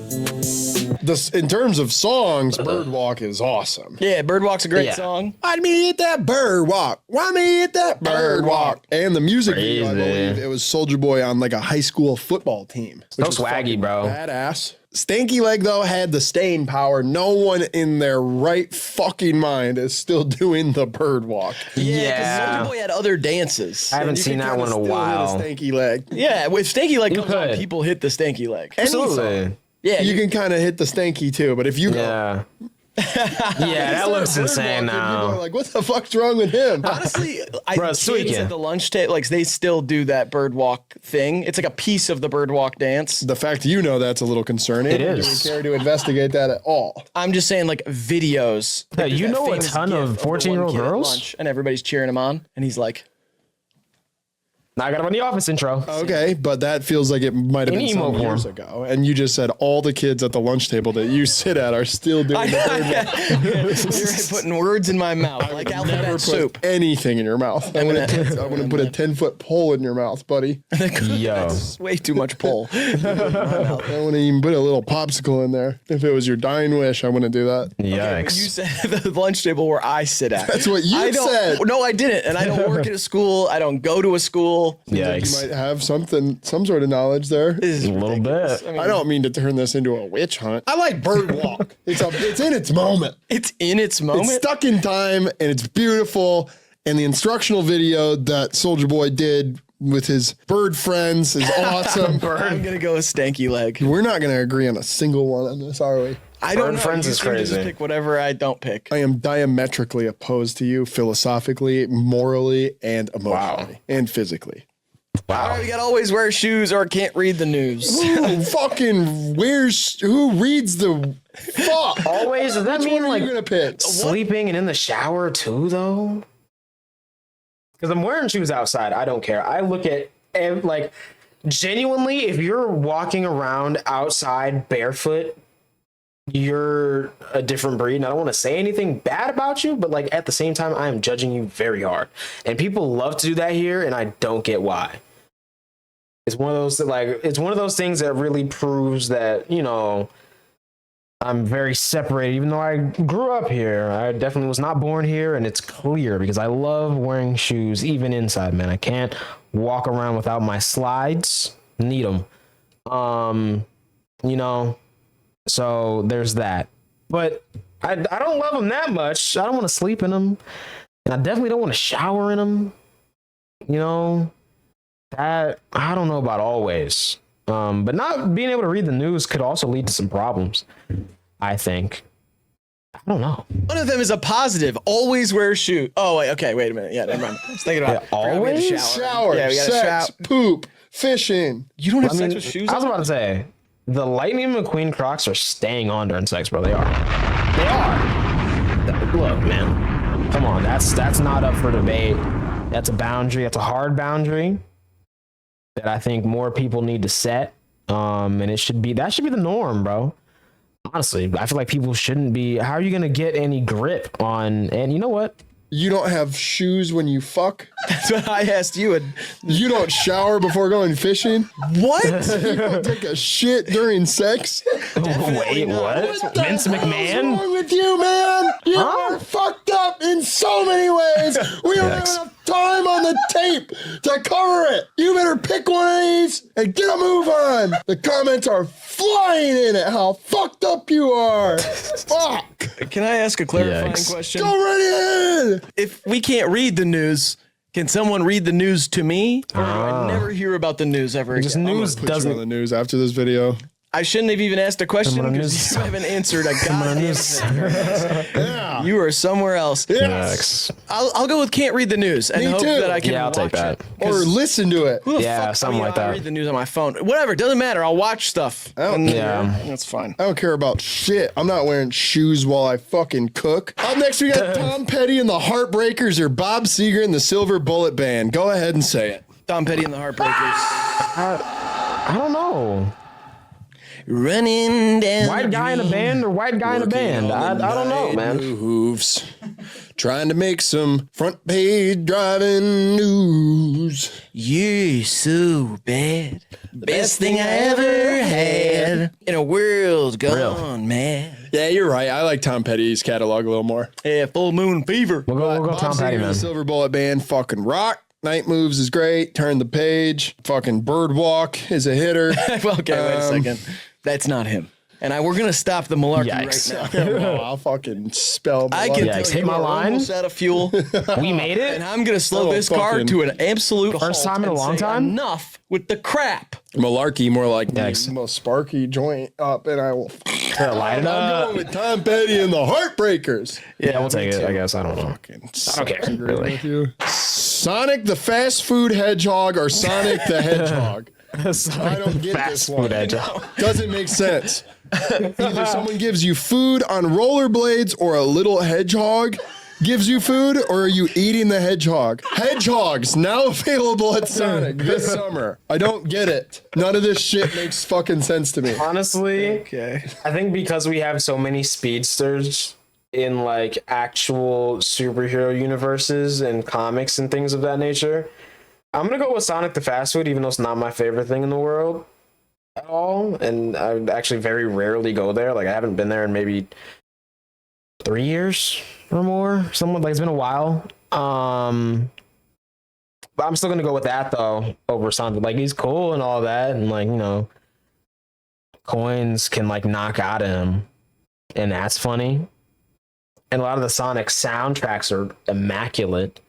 In terms of songs, Birdwalk is awesome. Yeah, bird walk's a great song. Why me hit that bird walk? Why me hit that bird walk? And the music video, I believe, it was Soulja Boy on like a high school football team. So swaggy, bro. Badass. Stanky Leg, though, had the staying power. No one in their right fucking mind is still doing the bird walk. Yeah, because Soulja Boy had other dances. I haven't seen that one in a while. Stanky Leg. Yeah, with Stanky Leg comes on, could. people hit the Stanky Leg. Absolutely. Yeah, You can kind of hit the stanky too, but if you go, Yeah. Yeah, that looks insane People are now. like, what the fuck's wrong with him? honestly, Bro, kids tweaking. at the lunch table, like they still do that bird walk thing. It's like a piece of the bird walk dance. The fact you know that's a little concerning. It is. Do we care to investigate that at all? I'm just saying, like videos. Yeah, Like, you there's that know a famous ton gif of the one 14-year-old kid at girls? lunch, and everybody's cheering him on, and he's like, Now I got to run the Office intro. Okay, but that feels like it might have In been emo some years form. ago. And you just said all the kids at the lunch table that you sit at are still doing the bird walk. you're putting words in my mouth, like alphabet soup. Anything in your mouth. I'm gonna put a 10-foot pole in your mouth, buddy. Yo. It's way too much pull. I want to even put a little popsicle in there. If it was your dying wish, I wouldn't do that. Yikes. You said the lunch table where I sit at. That's what you I don't- said. No, I didn't. And I don't work at a school. I don't go to a school. Yikes. You might have some sort of knowledge there. This is A little ridiculous. bit. I mean, I don't mean to turn this into a witch hunt. I like bird walk. It's in its moment. it's in its moment. It's stuck in time and it's beautiful. And the instructional video that Soulja Boy did with his bird friends is awesome. I'm gonna go with Stanky Leg. We're not going to agree on a single one on this, are we? I don't Bird know. friends You is seem to crazy. Just pick whatever I don't pick. I am diametrically opposed to you philosophically, morally, and emotionally, and physically. All right, we got always wear shoes or can't read the news. Who fucking who reads the fuck? Always? Does that Which mean one are like you going to pick? sleeping and in the shower too, though? Because I'm wearing shoes outside. I don't care. I look at, like, genuinely, if you're walking around outside barefoot, you're a different breed. And I don't want to say anything bad about you, but, like, at the same time, I am judging you very hard. And people love to do that here, and I don't get why. It's one of those, it's one of those things that really proves that, you know, I'm very separated, even though I grew up here. I definitely was not born here, and it's clear because I love wearing shoes, even inside, man. I can't walk around without my slides. Need them. You know, so there's that. But I don't love them that much. I don't want to sleep in them, and I definitely don't want to shower in them. You know, that I don't know about always. But not being able to read the news could also lead to some problems, I think. I don't know. One of them is a positive. Always wear shoes. Oh, wait. Okay, wait a minute. Yeah, never mind. I was thinking about always? Shower, Yeah, we gotta sex, shower. poop, fishing. You don't have I sex mean, with shoes I was on? about to say, the Lightning McQueen Crocs are staying on during sex, bro. They are. They are. Look, man. Come on. That's not up for debate. That's a boundary. That's a hard boundary that I think more people need to set. And that should be the norm, bro. Honestly, I feel like people shouldn't be. How are you gonna get any grip on? And you know what? You don't have shoes when you fuck. That's what I asked you. And You don't shower before going fishing. what? You don't take a shit during sex. Wait, what? Vince What's McMahon? wrong with you, man? You are fucked up in so many ways. We don't have enough time on the tape to cover it. You better pick one of these and get a move on. The comments are flying in at how fucked up you are. Fuck. Can I ask a clarifying Yikes. question? Go right in. If we can't read the news, can someone read the news to me? Or do I never hear about the news ever Just again? news Put you on doesn't. the news after this video. I shouldn't have even asked a question Come on, because news. you haven't answered a goddamn thing. Yeah. You are somewhere else. Yikes. I'll go with can't read the news and Me hope too. that I can Yeah, I'll take watch that. it. Or listen to it. Who the Yeah, fuck- something like I that. read the news on my phone. Whatever, doesn't matter. I'll watch stuff. Yeah. That's fine. I don't care about shit. I'm not wearing shoes while I fucking cook. Up next, we got Tom Petty and the Heartbreakers or Bob Seger and the Silver Bullet Band. Go ahead and say it. Tom Petty and the Heartbreakers. I don't know. Running down. White guy in a band or white guy in a band? I don't know, man. Hooves. Trying to make some front page driving news. You're so bad. Best thing I ever had in a world gone mad. Yeah, you're right. I like Tom Petty's catalog a little more. Yeah, Full Moon Fever. We'll go Bob Tom Seger Petty, and man. the Silver Bullet Band fucking rock. Night Moves is great. Turn the Page. Fucking Birdwalk is a hitter. Well, okay, wait a second. That's not him. And we're gonna stop the malarkey Yikes. right now. Oh, I'll fucking spell. I can Yikes, tell hit you my we're line. almost out of fuel, We made and it. I'm gonna slow Oh, this car fucking- to an absolute First halt time in a and long say time? Enough with the crap. Malarkey, more like Yikes. the most sparky joint up, and I will. Light it I'm up. going with Tom Petty and the Heartbreakers. Yeah, we'll take it. I guess I don't know. I don't care, really. Sonic the fast food hedgehog or Sonic the Hedgehog? I don't get Fast this food one. hedgehog. Doesn't make sense. Either someone gives you food on rollerblades or a little hedgehog gives you food, or are you eating the hedgehog? Hedgehogs now available at Sonic this summer. I don't get it. None of this shit makes fucking sense to me. Honestly, Okay. I think because we have so many speedsters in like actual superhero universes and comics and things of that nature, I'm gonna go with Sonic the Fast Food, even though it's not my favorite thing in the world at all. And I actually very rarely go there. Like I haven't been there in maybe 3 years or more. Something like it's been a while. But I'm still gonna go with that though over Sonic. Like he's cool and all that, and like, you know, coins can like knock out of him, and that's funny. And a lot of the Sonic soundtracks are immaculate.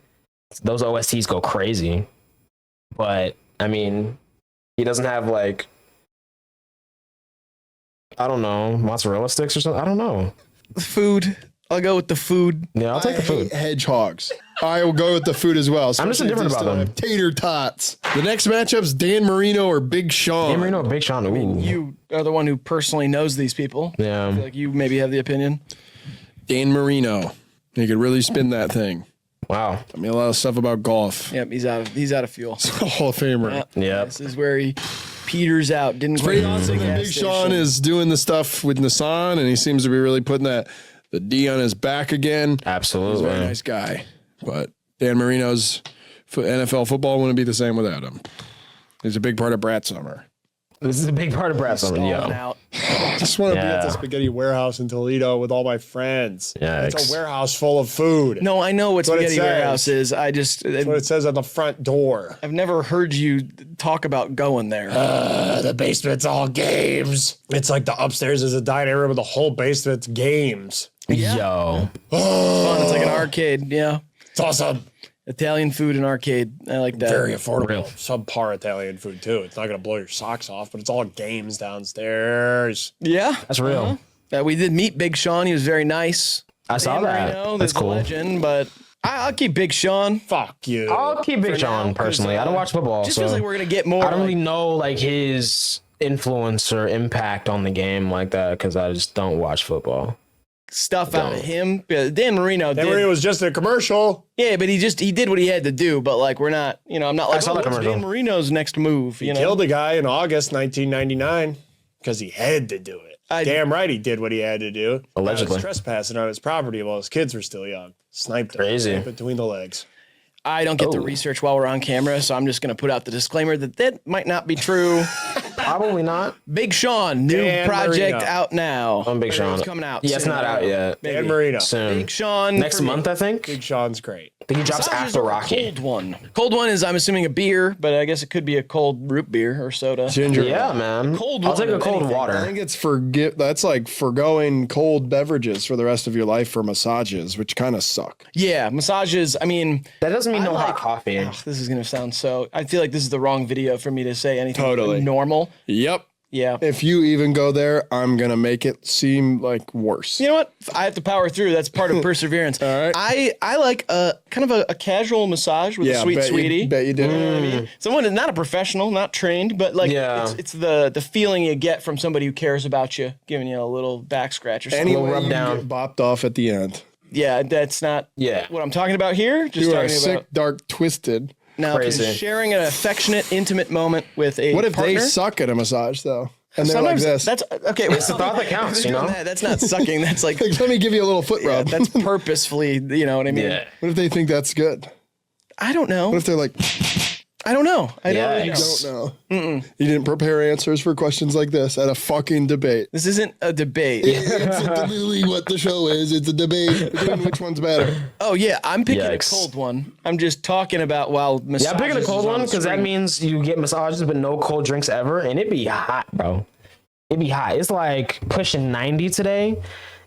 Those OSTs go crazy. But I mean, he doesn't have like, I don't know, mozzarella sticks or something. I don't know. Food. I'll go with the food. Yeah, I'll take the I food. hate hedgehogs. I will go with the food as well. I'm just especially if indifferent they about still them. have tater tots. The next matchup's Dan Marino or Big Sean. Dan Marino, Big Sean. Ooh. You are the one who personally knows these people. I feel Yeah. like you maybe have the opinion. Dan Marino. He could really spin that thing. Wow. I mean, a lot of stuff about golf. Yep, he's out of fuel. A Hall of Famer. Yep. This is where he peters out. Didn't Pretty quite awesome use the that gas Big Sean station. is doing the stuff with Nissan, and he seems to be really putting the D on his back again. He's a Absolutely. very nice guy. But Dan Marino's NFL football wouldn't be the same without him. He's a big part of Brat Summer. This is a big part of Brad Summer. Stalling Yo. out. I just want to be at the Yeah. spaghetti warehouse in Toledo with all my friends. Yikes. It's a warehouse full of food. No, I know what what it Spaghetti says. Warehouse is. I just That's what it says on the front door. I've never heard you talk about going there. The basement's all games. It's like the upstairs is a dining room, and the whole basement's games. Yo. Fun. It's like an arcade. Yeah, It's awesome. Italian food and arcade. I like that. Very affordable. Real. Subpar Italian food, too. It's not going to blow your socks off, but it's all games downstairs. Yeah, That's real. we did meet Big Sean. He was very nice. I saw Dan that. Marino, That's there's a cool. legend, but I'll keep Big Sean. Fuck you. I'll keep Big For now, Sean 'cause, personally. I don't watch football, Just so feels like we're gonna get more. I don't like- really know like his influence or impact on the game like that because I just don't watch football. stuff out of him. Dan Marino did. Marino was just a commercial. Yeah, but he did what he had to do. But like, we're not, I'm not like, what's Dan Marino's next move? He killed a guy in August 1999 because he had to do it. Damn right he did what he had to do. Allegedly. He was trespassing on his property while his kids were still young. Sniped him. Crazy. Right between the legs. I don't get to research while we're on camera, so I'm just going to put out the disclaimer that might not be true. Probably not. Big Sean, new Dan project Marino. out now. Big Sean. It's coming out. Yeah, it's soon. not out yet. Dan Marino. Soon. Big Sean. Next for me. month, I think. Big Sean's great. I think he drops Massages after are a Rocky. Cold one. Cold one is, I'm assuming, a beer, but I guess it could be a cold root beer or soda. Ginger. Yeah, man. Cold I'll take one a of cold anything. I water. think it's that's like forgoing cold beverages for the rest of your life for massages, which kind of suck. Yeah, massages. I mean, That doesn't mean I no like- hot coffee. this is gonna sound so. I feel like this is the wrong video for me to say anything Totally. normal. Yep. Yeah. If you even go there, I'm gonna make it seem like worse. You know what? I have to power through. That's part of perseverance. All right. I like a kind of a casual massage with a sweet bet sweetie. You, bet you do. You know what I mean? Someone is not a professional, not trained, but like Yeah. it's the feeling you get from somebody who cares about you, giving you a little back scratch or something. Anyway, rub you down. get bopped off at the end. Yeah, that's not Yeah. what I'm talking about here. Just You are talking sick, about dark, twisted. now Crazy. sharing an affectionate, intimate moment with a What if partner? they suck at a massage though? And they're Sometimes like this. that's okay. It's the thought that counts, you know? That's not sucking. That's like Like, let me give you a little foot rub. that's purposefully. You know what I mean? Yeah. What if they think that's good? I don't know. What if they're like, I don't know. I don't really know. Yikes. don't know. You didn't prepare answers for questions like this at a fucking debate. This isn't a debate. It's literally what the show is. It's a debate between which one's better. Oh yeah, I'm picking Yikes. a cold one. I'm just talking about while massages. Yeah, I'm picking a cold is on one the because that screen. means you get massages but no cold drinks ever, and it'd be hot, bro. It'd be hot. It's like pushing 90 today,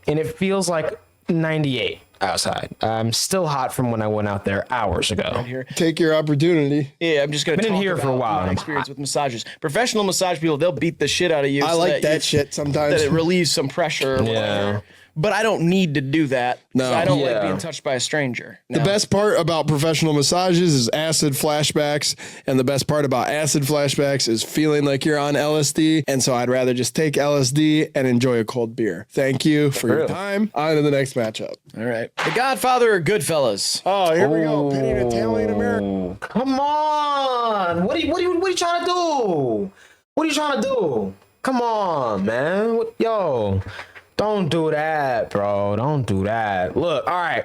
and it feels like 98 outside. I'm still hot from when I went out there hours ago. Here. Take your opportunity. Yeah, I'm just gonna Been in talk here for a about while, my and I'm experience with massages. Professional massage people, they'll beat the shit out of you. I so like that you- shit sometimes. That it relieves some pressure. Or Yeah. whatever. But I don't need to do that. No. I don't Yeah. like being touched by a stranger. The best part about professional massages is acid flashbacks. And the best part about acid flashbacks is feeling like you're on LSD. And so I'd rather just take LSD and enjoy a cold beer. Thank you for your Real. time. On to the next matchup. All right. The Godfather or Goodfellas? Oh, here we go. Pitting Italian American. Come on. What are you trying to do? What are you trying to do? Come on, man. Yo. Don't do that, bro. Don't do that. Look, all right.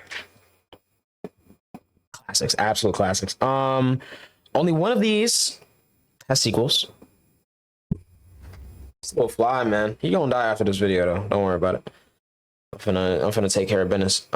Classics, absolute classics. Only one of these has sequels. It's a little fly, man. He gonna die after this video, though. Don't worry about it. I'm finna take care of business.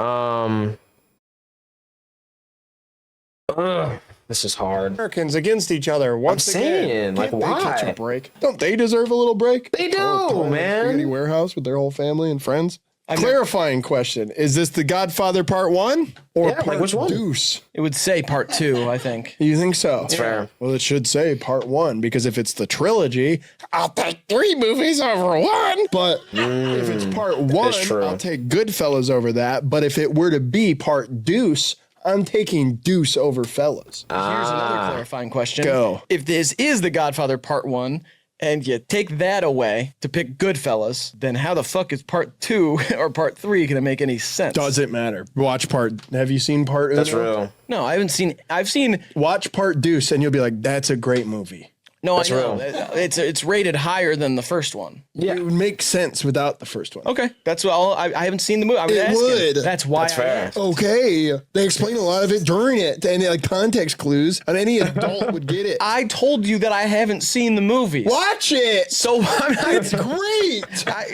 This is hard. Americans against each other once saying, again. like, Can't they catch why? a break? Don't they deserve a little break? They do, Time in man. Spaghetti Warehouse with their whole family and friends. Clarifying question: is this The Godfather Part 1 or Yeah, like, Part which one? Deuce? It would say part 2, I think. You think so? That's fair. Well, it should say Part 1 because if it's the trilogy, I'll take 3 movies over 1. But if it's Part 1, true. I'll take Goodfellas over that. But if it were to be Part Deuce, I'm taking Deuce over Fellas. Here's another clarifying question. Go. If this is The Godfather Part 1 and you take that away to pick Goodfellas, then how the fuck is Part 2 or Part 3 going to make any sense? Doesn't matter. Watch Part. Have you seen Part? That's Uno? real. No, I haven't seen. I've seen. Watch Part Deuce, and you'll be like, "That's a great movie." No, That's I know. real. It's rated higher than the first one. Yeah. It would make sense without the first one. Okay, that's all. I haven't seen the movie. I was It asking. would. That's why. That's I fair. asked. Okay, they explain a lot of it during it, and like context clues, and any adult would get it. I told you that I haven't seen the movie. Watch it. So I'm not. It's great.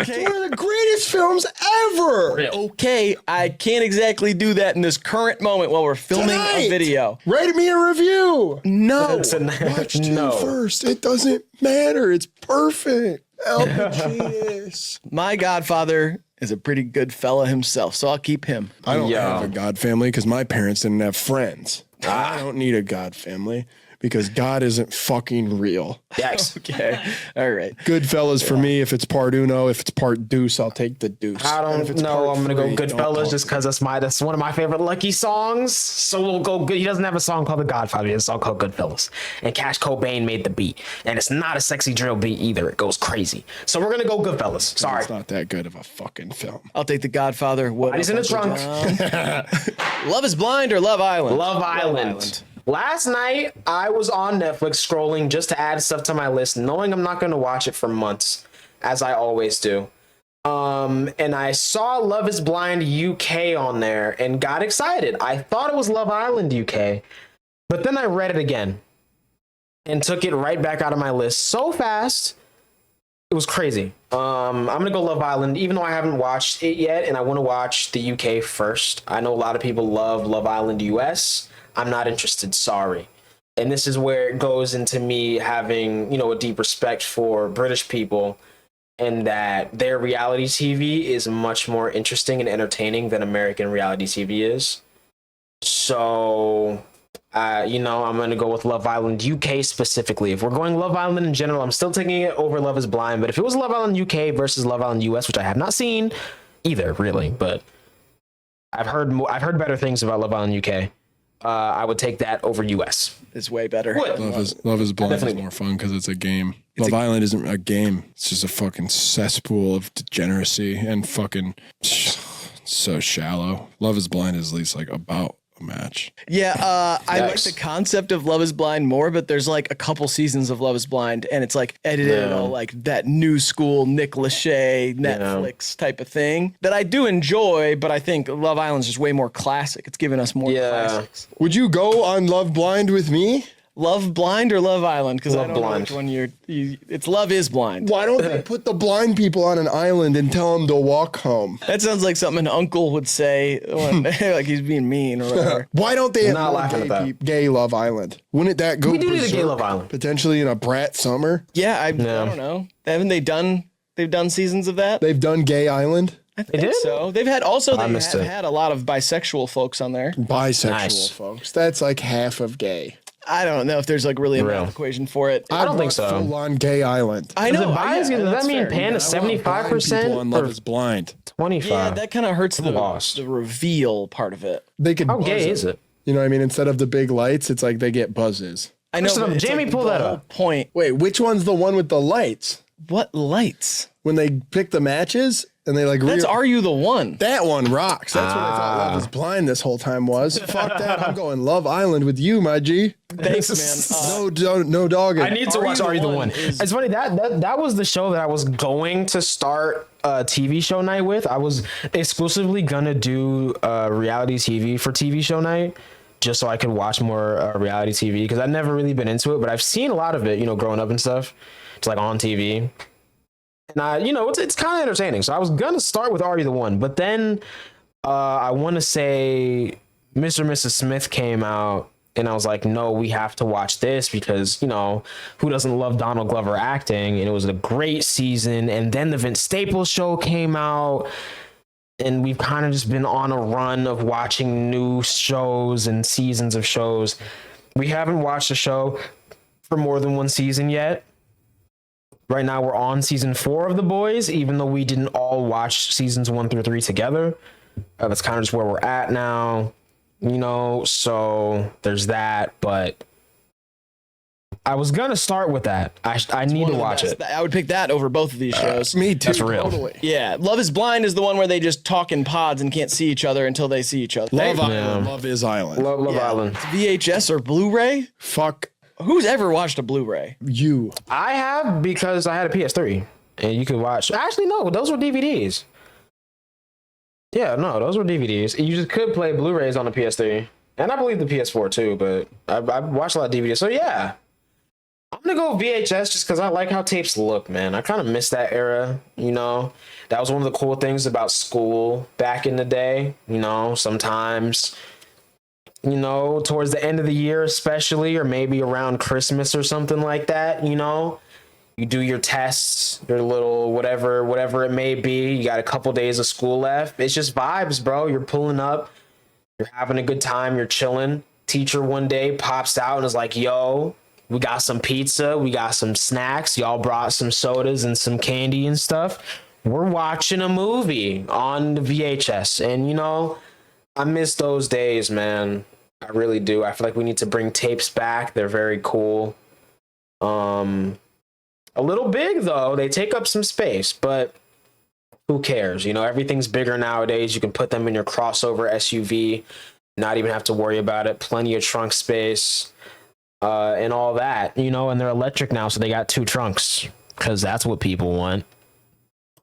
Okay. It's one of the greatest films ever. Okay, I can't exactly do that in this current moment while we're filming Tonight. a video. Write me a review. No. Watch two No. first. It doesn't matter. It's perfect. Al Pacino. My godfather is a pretty good fella himself, so I'll keep him. I don't Yeah. have a god family because my parents didn't have friends. I don't need a god family. because God isn't fucking real. Yes. Okay. All right. Goodfellas for me. If it's part uno, if it's part deuce, I'll take the deuce. I And if don't it's know. part I'm gonna go three, don't Goodfellas talk just to me. because that's one of my favorite Lucky songs. So we'll go good. He doesn't have a song called The Godfather. He has a song called Goodfellas. And Cash Cobain made the beat. And it's not a sexy drill beat either. It goes crazy. So we're gonna go Goodfellas. Sorry. It's not that good of a fucking film. I'll take The Godfather. What He's in the trunk. Love is Blind or Love Island? Love Island. Last night, I was on Netflix scrolling just to add stuff to my list, knowing I'm not going to watch it for months, as I always do. And I saw Love is Blind UK on there and got excited. I thought it was Love Island UK, but then I read it again and took it right back out of my list so fast. It was crazy. I'm going to go Love Island, even though I haven't watched it yet, and I want to watch the UK first. I know a lot of people love Love Island US. I'm not interested, sorry. And this is where it goes into me having, a deep respect for British people and that their reality TV is much more interesting and entertaining than American reality TV is. So, I'm going to go with Love Island UK specifically. If we're going Love Island in general, I'm still taking it over Love is Blind. But if it was Love Island UK versus Love Island US, which I have not seen either, really, but I've heard better things about Love Island UK. I would take that over US. It's way better. Love is Blind is Definitely. more fun because it's a game. Love Island isn't a game. It's just a fucking cesspool of degeneracy and fucking so shallow. Love is Blind is at least like about a match. Yeah, I like Yikes. the concept of Love is Blind more, but there's like a couple seasons of Love is Blind, and it's like edited all like that new school Nick Lachey Netflix type of thing that I do enjoy, but I think Love Island's just way more classic. It's giving us more classics. Would you go on Love Blind with me? Love Blind or Love Island? Because I Love don't know Blind. which one it's Love is Blind. Why don't they put the blind people on an island and tell them to walk home? That sounds like something an uncle would say when, like he's being mean or whatever. Why don't they have Not more laughing at that. gay Love Island? Wouldn't that go We do need a gay berserk Love Island. potentially in a brat summer? Yeah, I don't know. Haven't they done? They've done seasons of that. They've done Gay Island. I think did? so. They've had also they missed have it. had a lot of bisexual folks on there. Bisexual Nice. folks. That's like half of gay. I don't know if there's like really a Real. math equation for it. I don't think so. Full on Gay Island. I Does know. it bias you? Does that that's mean fair. Pan is I want blind 75% people on Love or is Blind. 25? Yeah, that kind of hurts the lost. reveal part of it. They could How buzz gay is it? You know what I mean? Instead of the big lights, it's like they get buzzes. I know. Listen up, but it's Jamie, like pull the that whole up. Point. Wait, which one's the one with the lights? What lights? When they pick the matches and they like That's Are You the One? that one rocks. That's what I thought Love is Blind this whole time was. Fuck that. I'm going Love Island with you, my G. Thanks, man. No dogging. I need to Are watch You the Are You the One One? is- It's funny that was the show that I was going to start a TV show night with. I was exclusively gonna do reality TV for TV show night, just so I could watch more reality TV because I've never really been into it, but I've seen a lot of it, growing up and stuff. It's like on TV. And it's kind of entertaining. So I was gonna start with Are You the One, but then I want to say Mr. and Mrs. Smith came out, and I was like, no, we have to watch this because who doesn't love Donald Glover acting? And it was a great season. And then the Vince Staples show came out, and we've kind of just been on a run of watching new shows and seasons of shows. We haven't watched a show for more than one season yet. Right now, we're on season 4 of The Boys, even though we didn't all watch seasons 1 through 3 together. That's kind of just where we're at now, so there's that. But I was going to start with that. I need to watch it. I would pick that over both of these shows. Me too. That's real. Totally. Yeah, Love is Blind is the one where they just talk in pods and can't see each other until they see each other. Love Island. Love is Island. Love Island. VHS or Blu-ray? Fuck Who's ever watched a Blu-ray? you. I have because I had a PS3 and you could watch. Actually, no, those were DVDs. Yeah, no, those were DVDs. You just could play Blu-rays on the PS3, and I believe the PS4 too. But I watched a lot of DVDs, so yeah, I'm gonna go VHS just because I like how tapes look, man. I kind of miss that era, That was one of the cool things about school back in the day, Sometimes, towards the end of the year, especially, or maybe around Christmas or something like that, you do your tests, your little whatever it may be. You got a couple days of school left. It's just vibes, bro. You're pulling up, you're having a good time, you're chilling. teacher one day pops out and is like, yo, we got some pizza, we got some snacks, y'all brought some sodas and some candy and stuff. We're watching a movie on the VHS. And, you know, I miss those days, man. I really do. I feel like we need to bring tapes back. They're very cool. A little big, though. They take up some space, but who cares? You know, everything's bigger nowadays. You can put them in your crossover SUV, not even have to worry about it. Plenty of trunk space. And all that, you know, and they're electric now, so they got 2 trunks because that's what people want.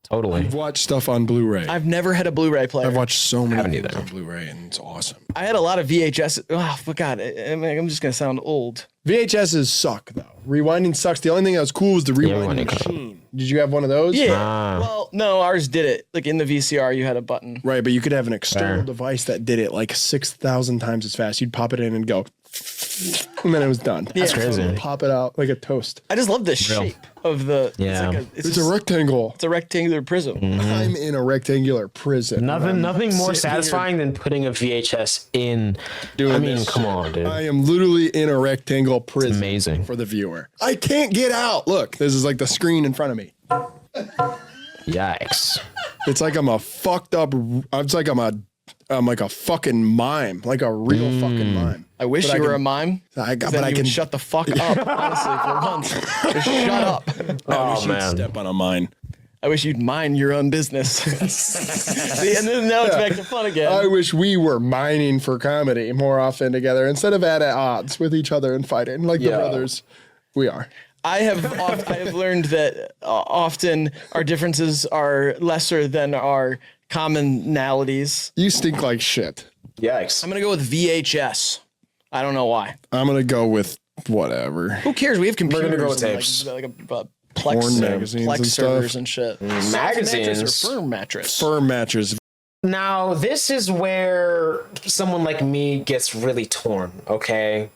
Totally. I've watched stuff on Blu-ray. I've never had a Blu-ray player. I've watched so many things on Blu-ray, and it's awesome. I had a lot of VHS. Oh, my God. I'm just going to sound old. VHSs suck, though. Rewinding sucks. The only thing that was cool was the rewinding machine. Did you have one of those? Yeah. Well, no, ours did it. Like in the VCR, you had a button. Right, but you could have an external device that did it like 6,000 times as fast. You'd pop it in and go, and then it was done. That's crazy. Pop it out like a toast. I just love the shape of the. Yeah. It's a rectangle. It's a rectangular prism. I'm in a rectangular prison. Nothing more satisfying than putting a VHS in. Come on, dude. I am literally in a rectangle prison. It's amazing for the viewer. I can't get out. Look, this is like the screen in front of me. Yikes! It's like I'm a fucked up. It's like I'm like a fucking mime, like a real fucking mime. I wish you were a mime. I can shut the fuck up. Honestly, for once, just shut up. I wish you'd step on a mine. I wish you'd mind your own business. See, and then now it's back to fun again. I wish we were mining for comedy more often together instead of at odds with each other and fighting like the brothers we are. I have learned that often our differences are lesser than our commonalities. You stink like shit. Yikes! I'm gonna go with VHS. I don't know why. I'm gonna go with whatever. Who cares? We have computers. We're gonna go with and tapes. like Porn Plex, magazines Plex and servers stuff. and shit. Magazines. Mattress or firm mattress? Firm mattress. Now, this is where someone like me gets really torn, okay?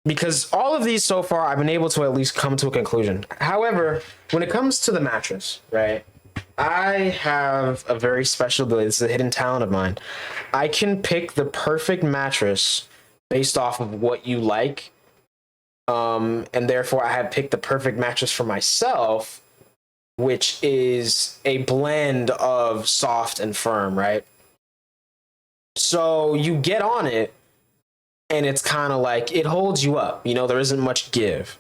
Because all of these so far, I've been able to at least come to a conclusion. However, when it comes to the mattress, right, I have a very special ability. This is a hidden talent of mine. I can pick the perfect mattress based off of what you like. And therefore, I have picked the perfect mattress for myself, which is a blend of soft and firm, right? So you get on it, and it's kind of like it holds you up. You know, there isn't much give.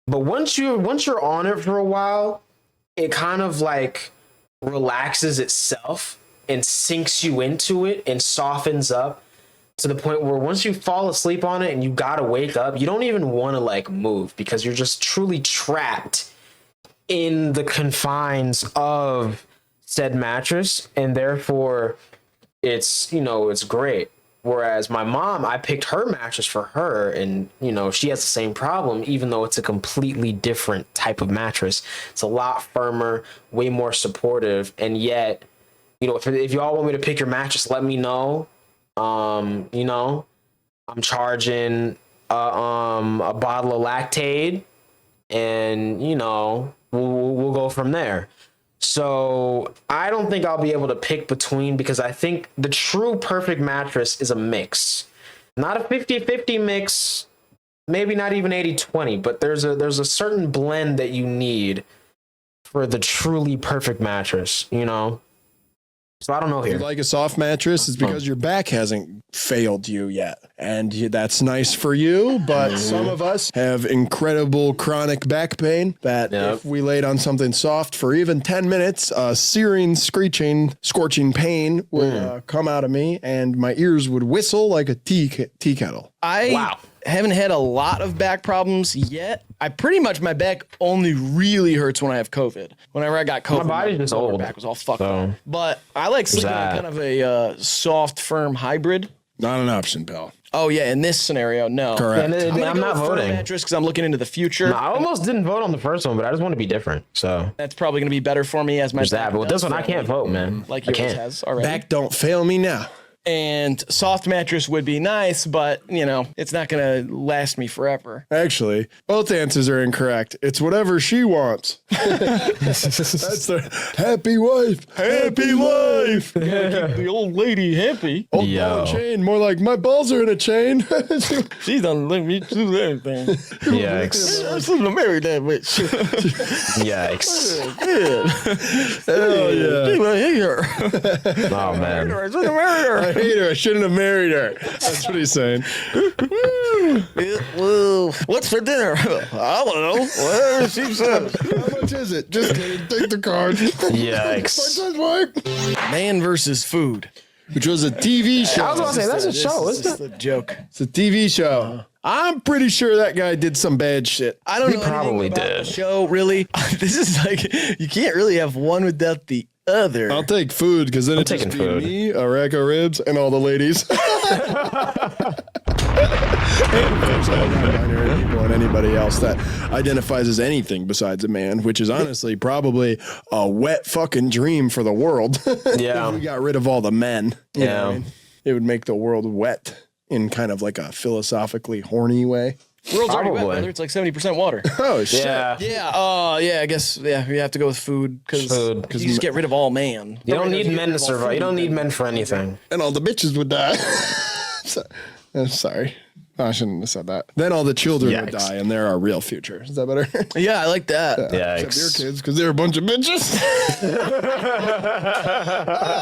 But once you're on it for a while, it kind of like relaxes itself and sinks you into it and softens up to the point where once you fall asleep on it and you gotta wake up, you don't even want to like move because you're just truly trapped in the confines of said mattress, and therefore it's, you know, it's great. Whereas my mom, I picked her mattress for her, and, you know, she has the same problem, even though it's a completely different type of mattress. It's a lot firmer, way more supportive, and yet, you know, if you all want me to pick your mattress, let me know. You know, I'm charging a bottle of Lactaid, and, you know, we'll go from there. So I don't think I'll be able to pick between, because I think the true perfect mattress is a mix. Not a 50-50 mix, maybe not even 80-20, but there's a certain blend that you need for the truly perfect mattress, you know? So I don't know here. If you like a soft mattress, it's because your back hasn't failed you yet. And that's nice for you, but some of us have incredible chronic back pain that if we laid on something soft for even 10 minutes, searing, screeching, scorching pain would come out of me, and my ears would whistle like a tea kettle. I haven't had a lot of back problems yet. My back only really hurts when I have COVID. Whenever I got COVID, my body's just old. My back was all fucked up. But I like sleeping on kind of a soft, firm hybrid. Not an option, pal. Oh yeah, in this scenario, no. Correct. I'm not voting. Mattress because I'm looking into the future. No, I almost didn't vote on the first one, but I just want to be different. So that's probably going to be better for me as my back. But with this one, I can't vote, man. Like I yours can't. has already. Back don't fail me now. And soft mattress would be nice, but you know, it's not gonna last me forever. Actually, both answers are incorrect. It's whatever she wants. That's the happy wife. Happy life. Keep the old lady happy. Old ball and chain. More like my balls are in a chain. She done let me do everything. Yikes. I shouldn't have married that bitch. Yikes. Hell yeah. I hate her. Oh, man. I shouldn't have married her. I hate her. I shouldn't have married her. That's what he's saying. Well, what's for dinner? I don't know. Whatever she says. How much is it? Just kidding. Take the card. Yikes. Man versus food. Which was a TV show. I was going to say, that's a show, This isn't is it? a joke. It's a TV show. I'm pretty sure that guy did some bad shit. I don't know probably anything about did. the show, really. This is like, you can't really have one without the other. I'll take food because then it's just taking be food. me, a rack of ribs, and all the ladies. Non-binary people and anybody else that identifies as anything besides a man, which is honestly probably a wet fucking dream for the world. Yeah. If we got rid of all the men. You know Yeah. what I mean? It would make the world wet in kind of like a philosophically horny way. World's already wet, Probably. brother. It's like 70% water. Oh, shit. Yeah. Yeah, yeah, I guess, yeah, we have to go with food because Food. you just get rid of all man. You don't need men to survive. You don't need men for anything. And all the bitches would die. I'm sorry. I shouldn't have said that. Then all the children would Yikes. die, and they're our real future. Is that better? Yeah, I like that. Except your Yikes. kids, because they're a bunch of bitches.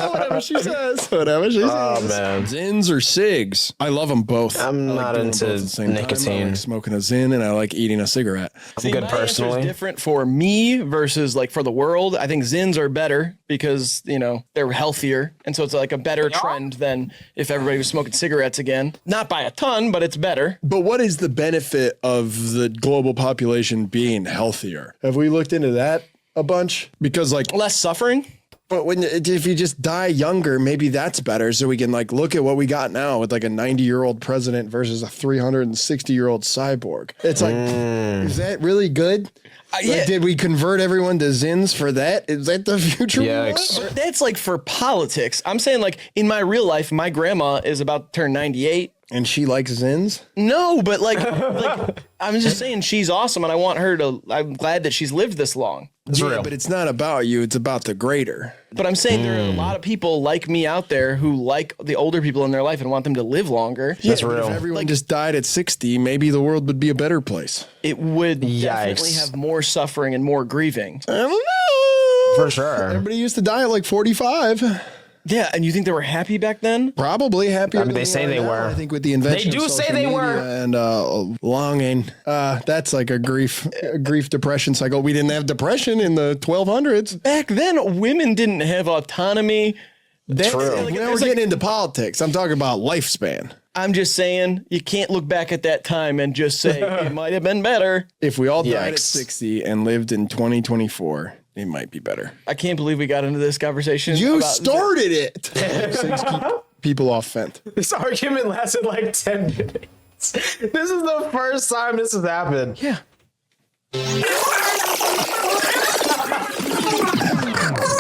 Whatever she says. Whatever she Oh, says. man. Zins or cigs? I love them both. I'm I like not doing into both at the same time. I nicotine. like smoking a Zin, and I like eating a cigarette. I'm good My answer is personally. different for me versus like for the world. I think Zins are better because, you know, they're healthier. And so it's like a better trend than if everybody was smoking cigarettes again. Not by a ton, but it's better. But what is the benefit of the global population being healthier? Have we looked into that a bunch? Because like, Less suffering. but if you just die younger, maybe that's better. So we can like look at what we got now with like a 90-year-old president versus a 360-year-old cyborg. It's like, is that really good? Yeah. Like, did we convert everyone to Zins for that? Is that the future? we want? Yikes. That's like for politics. I'm saying like in my real life, my grandma is about to turn 98. And she likes Zins? No, but like I'm just saying she's awesome and I want her to, I'm glad that she's lived this long. It's Yeah, real. but it's not about you. It's about the greater. But I'm saying there are a lot of people like me out there who like the older people in their life and want them to live longer. That's But real. if everyone just died at 60, maybe the world would be a better place. It would definitely Yikes. have more suffering and more grieving. I don't know. For sure. Everybody used to die at like 45. Yeah, and you think they were happy back then? Probably happier. I mean, than they say are they now. were. I think with the invention, They do of say social they media were. and longing. That's like a grief depression cycle. We didn't have depression in the 1200s. Back then, women didn't have autonomy. True. Like, Now we're there's like- getting into politics. I'm talking about lifespan. I'm just saying, you can't look back at that time and just say it might have been better. If we all died at Yikes. 60 and lived in 2024, it might be better. I can't believe we got into this conversation. You about- started it. Cigs keep people off Fent. This argument lasted like 10 minutes. This is the first time this has happened. Yeah.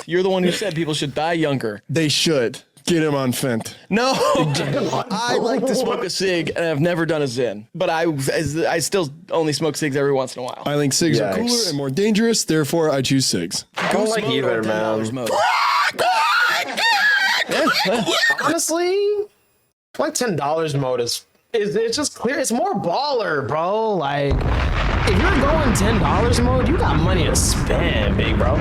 You're the one who said people should die younger. They should. Get him on Fent. No, I like to smoke a cig, and I've never done a Zin. But I still only smoke cigs every once in a while. I think cigs are Yikes. cooler and more dangerous. Therefore, I choose cigs. I don't like either, $10 man. mode. Honestly, like $10 mode is it's just clear. It's more baller, bro. Like, if you're going $10 mode, you got money to spend, big bro.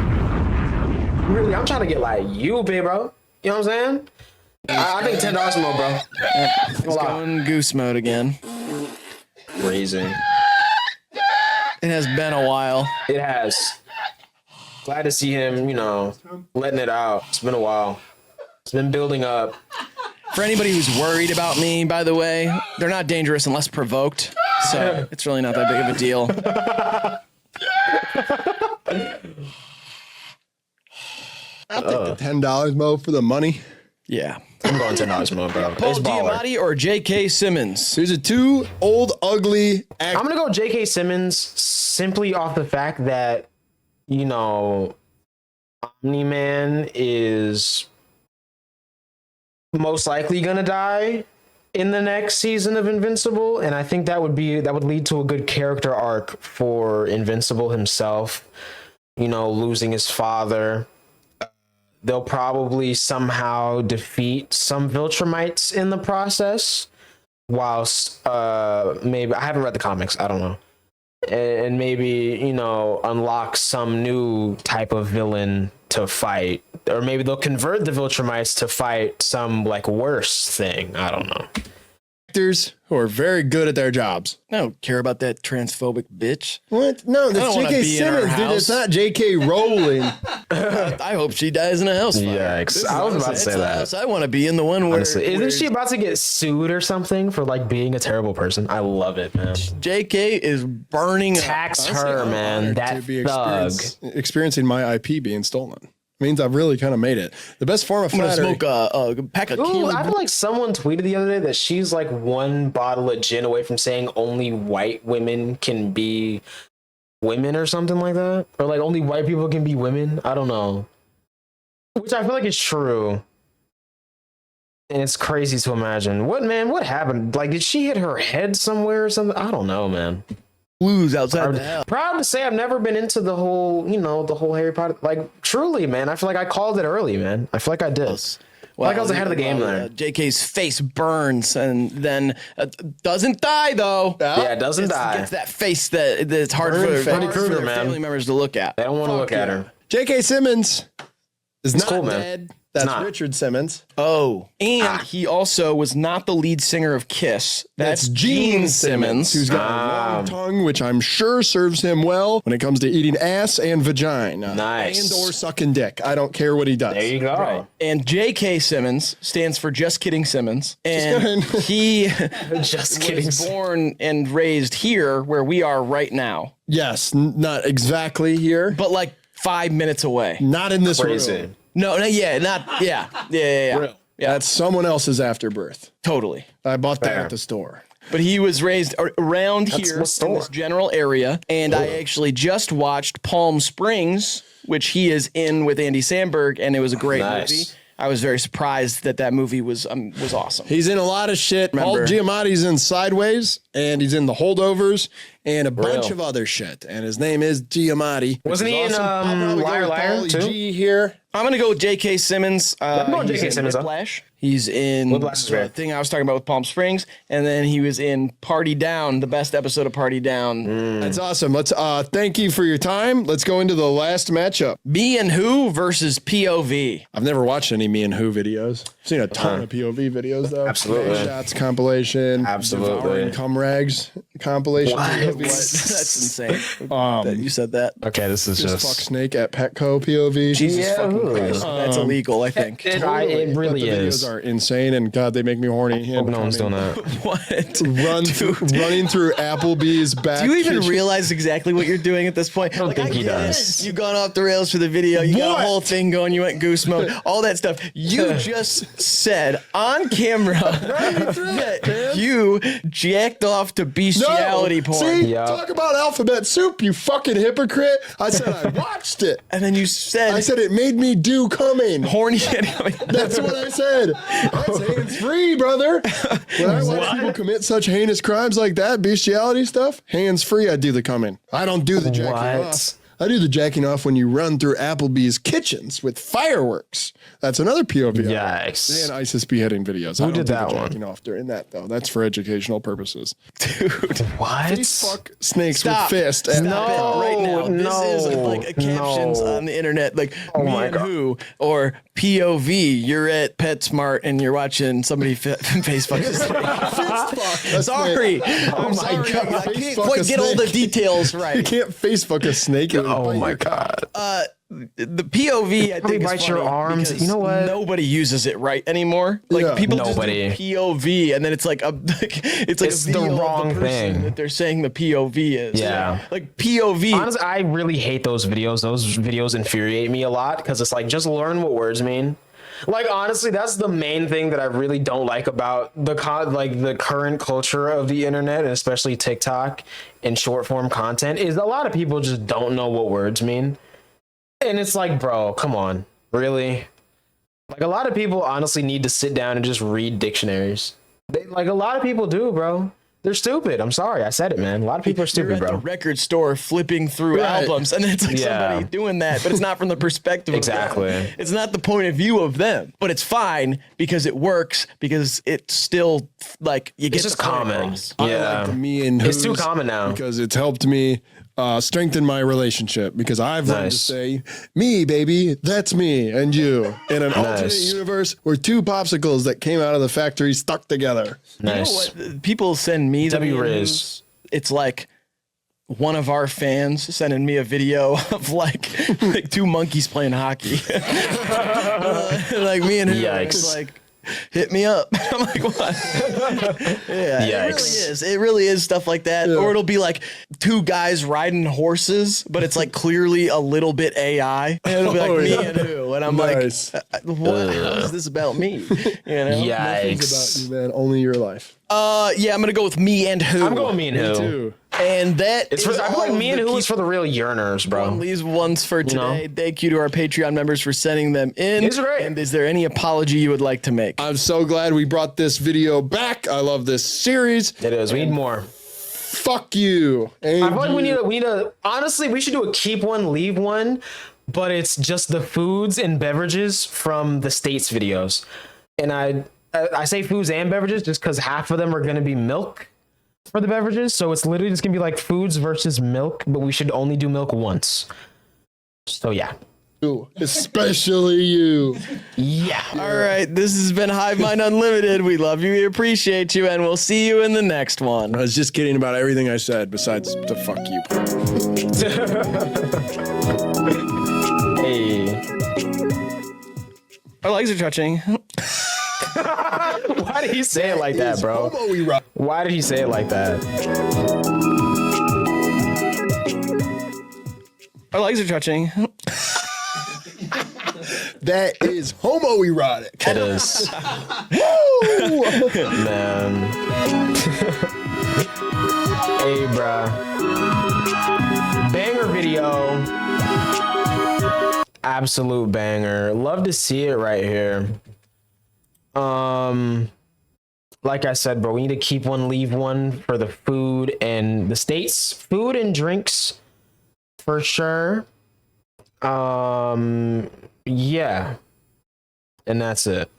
Really, I'm trying to get like you, big bro. You know what I'm saying? I think $10 mode, bro. It's going goose mode again. Raising. It has been a while. It has. Glad to see him, you know, letting it out. It's been a while. It's been building up. For anybody who's worried about me, by the way, they're not dangerous unless provoked. So it's really not that big of a deal. I'll take the $10 mode for the money. Yeah. I'm going $10 mode, bro. Paul It's baller. Giamatti or J.K. Simmons? There's a two old, ugly I'm gonna go J.K. Simmons simply off the fact that, you know, Omni-Man is most likely gonna die in the next season of Invincible, and I think that would lead to a good character arc for Invincible himself. You know, losing his father. They'll probably somehow defeat some Viltrumites in the process, whilst maybe I haven't read the comics. I don't know, and maybe unlock some new type of villain to fight, or maybe they'll convert the Viltrumites to fight some like worse thing. I don't know. Actors who are very good at their jobs. I don't care about that transphobic bitch. What? No, don't that's wanna J.K. be in her Simmons, dude. house. It's not J.K. Rowling. I hope she dies in a house fire. Yikes. I was about to say that. I want to be in the one where, Honestly, isn't she about to get sued or something for like being a terrible person? I love it, man. JK is burning up. Tax Honestly, her, man. To That be thug. experiencing my IP being stolen means I've really kind of made it. The best form of I'm gonna flattery. smoke a pack of Ooh, Keely I feel like someone tweeted the other day that she's like one bottle of gin away from saying only white women can be women or something like that. Or like only white people can be women. I don't know. Which I feel like is true. And it's crazy to imagine. What happened? Like, did she hit her head somewhere or something? I don't know, man. blues outside the house. Proud to say I've never been into the whole Harry Potter. Like, truly, man. I feel like I called it early, man. I feel like I did. Like I was ahead of the game there. JK's face burns and then doesn't die though. Yeah, doesn't die. Gets that face that's hard for Freddy Krueger, man. family members to look at. They don't want to look at her. J.K. Simmons is not cool, man. dead. That's not. Richard Simmons. Oh, and he also was not the lead singer of Kiss. That's Gene Simmons, who's got a long tongue, which I'm sure serves him well when it comes to eating ass and vagina. Nice. And or sucking dick. I don't care what he does. There you go. Right. And J.K. Simmons stands for Just Kidding Simmons. And he Just kidding. was born and raised here where we are right now, Yes, not exactly here. but like 5 minutes away. Not in this Where room. is it? No, yeah. Yeah, that's someone else's afterbirth. Totally. I bought that Fair. at the store. But he was raised around here in what store? this general area, and I actually just watched Palm Springs, which he is in with Andy Samberg, and it was a great Nice. movie. I was very surprised that movie was awesome. He's in a lot of shit. Paul Remember. Giamatti's in Sideways, and he's in The Holdovers, and a bunch Real. of other shit. And his name is Giamatti. Wasn't he in I'll probably go Liar with Liar Pauly too? G here. I'm gonna go with J.K. Simmons. going He's J.K. in Simmons, huh? Whiplash. He's in Whiplash is the great. thing I was talking about with Palm Springs, and then he was in Party Down, the best episode of Party Down. That's awesome. Let's thank you for your time. Let's go into the last matchup. Me and Who versus POV. I've never watched any Me and Who videos. I've seen a ton of POV videos though. Absolutely. Shots compilation. Absolutely. Devouring Cum Rags compilation. POV. That's insane. That you said that. Okay, this is Just fuck Snake at Petco POV. Jesus fucking ooh. Christ. That's illegal, I think. It But really the is. videos are insane, and God, they make me horny. Hope no one's doing that. What? Running through Applebee's back. Do you even kitchen. realize exactly what you're doing at this point? I don't think he get it. does. You've gone off the rails for the video. You got What? a whole thing going. You went goose mode. All that stuff. You just said on camera that you jacked off to bestiality porn. See, Yep. talk about alphabet soup, you fucking hypocrite. I said I watched it. And then you said, I said it made me do coming. horny. That's what I said. That's hands free, brother. When I watch people commit such heinous crimes like that, bestiality stuff, hands free, I do the coming. I don't do the jacking What? off. I do the jacking off when you run through Applebee's kitchens with fireworks. That's another POV. Yikes. And ISIS beheading videos. I don't did do that the one? jacking off during that, though. That's for educational purposes. Dude. What? Face fuck snakes Stop. with fist. And Stop it right now. This is like a captions no. on the internet, like Oh me my and God. Who or POV. You're at PetSmart and you're watching somebody face fuck a snake. Sorry, I'm sorry. God. I Face can't fuck quite a get all the snake. details You right. can't face fuck a snake. It would Oh bite my your cock. god. The POV, I Probably think, is bites your funny arms. because You know what? Nobody uses it right anymore. Like Yeah. people Nobody. just do POV, and then it's like it's like It's a the video of wrong person thing. that they're saying the POV is. Yeah. like POV. Honestly, I really hate those videos. Those videos infuriate me a lot because it's like, just learn what words mean. Like, honestly, that's the main thing that I really don't like about the current culture of the internet, and especially TikTok and short form content, is a lot of people just don't know what words mean. And it's like, bro, come on, really? Like a lot of people honestly need to sit down and just read dictionaries. Like a lot of people do, bro. They're stupid. I'm sorry, I said it, man. A lot of people are stupid, You're at bro. the record store flipping through albums, and it's like somebody doing that, but it's not from the perspective of them. It's not the point of view of them, but it's fine because it works, because it's still like you get it's just common. I like the me and it's who's too common now because it's helped me strengthen my relationship, because I've learned to say me, baby, that's me, and you in an alternate universe where two popsicles that came out of the factory stuck together. Nice. You know what? People send me the W-Riz. It's like one of our fans sending me a video of like two monkeys playing hockey. Like me and him. Yikes. Like, hit me up. I'm like, what? Yeah, Yikes. It really is stuff like that. Or it'll be like two guys riding horses, but it's like clearly a little bit AI. And it'll be like me and who? And I'm like, what? How is this about me? You know? Nothing's about you, man. Only your life. Yeah, I'm gonna go with me and who. I'm going me and who. Too. And that It's for, I feel like me and who is for the real yearners, bro. These ones for today. Thank you to our Patreon members for sending them in. These are great. And is there any apology you would like to make? I'm so glad we brought this video back. I love this series. It is. We need more. Fuck you. I feel like we need to, honestly, we should do a keep one, leave one, but it's just the foods and beverages from the States videos. And I say foods and beverages just because half of them are going to be milk for the beverages. So it's literally just going to be like foods versus milk, but we should only do milk once. So yeah. Especially you. Yeah. All right. This has been Hive Mind Unlimited. We love you. We appreciate you. And we'll see you in the next one. I was just kidding about everything I said besides the fuck you part. Hey. Our legs are touching. Why did he say it like that, bro? Why did he say it like that? Our legs are touching. That is homoerotic. It is. Man. Hey, bruh. Banger video. Absolute banger. Love to see it right here. Like I said, bro, we need to keep one, leave one for the food and the States. Food and drinks for sure. Yeah. And that's it.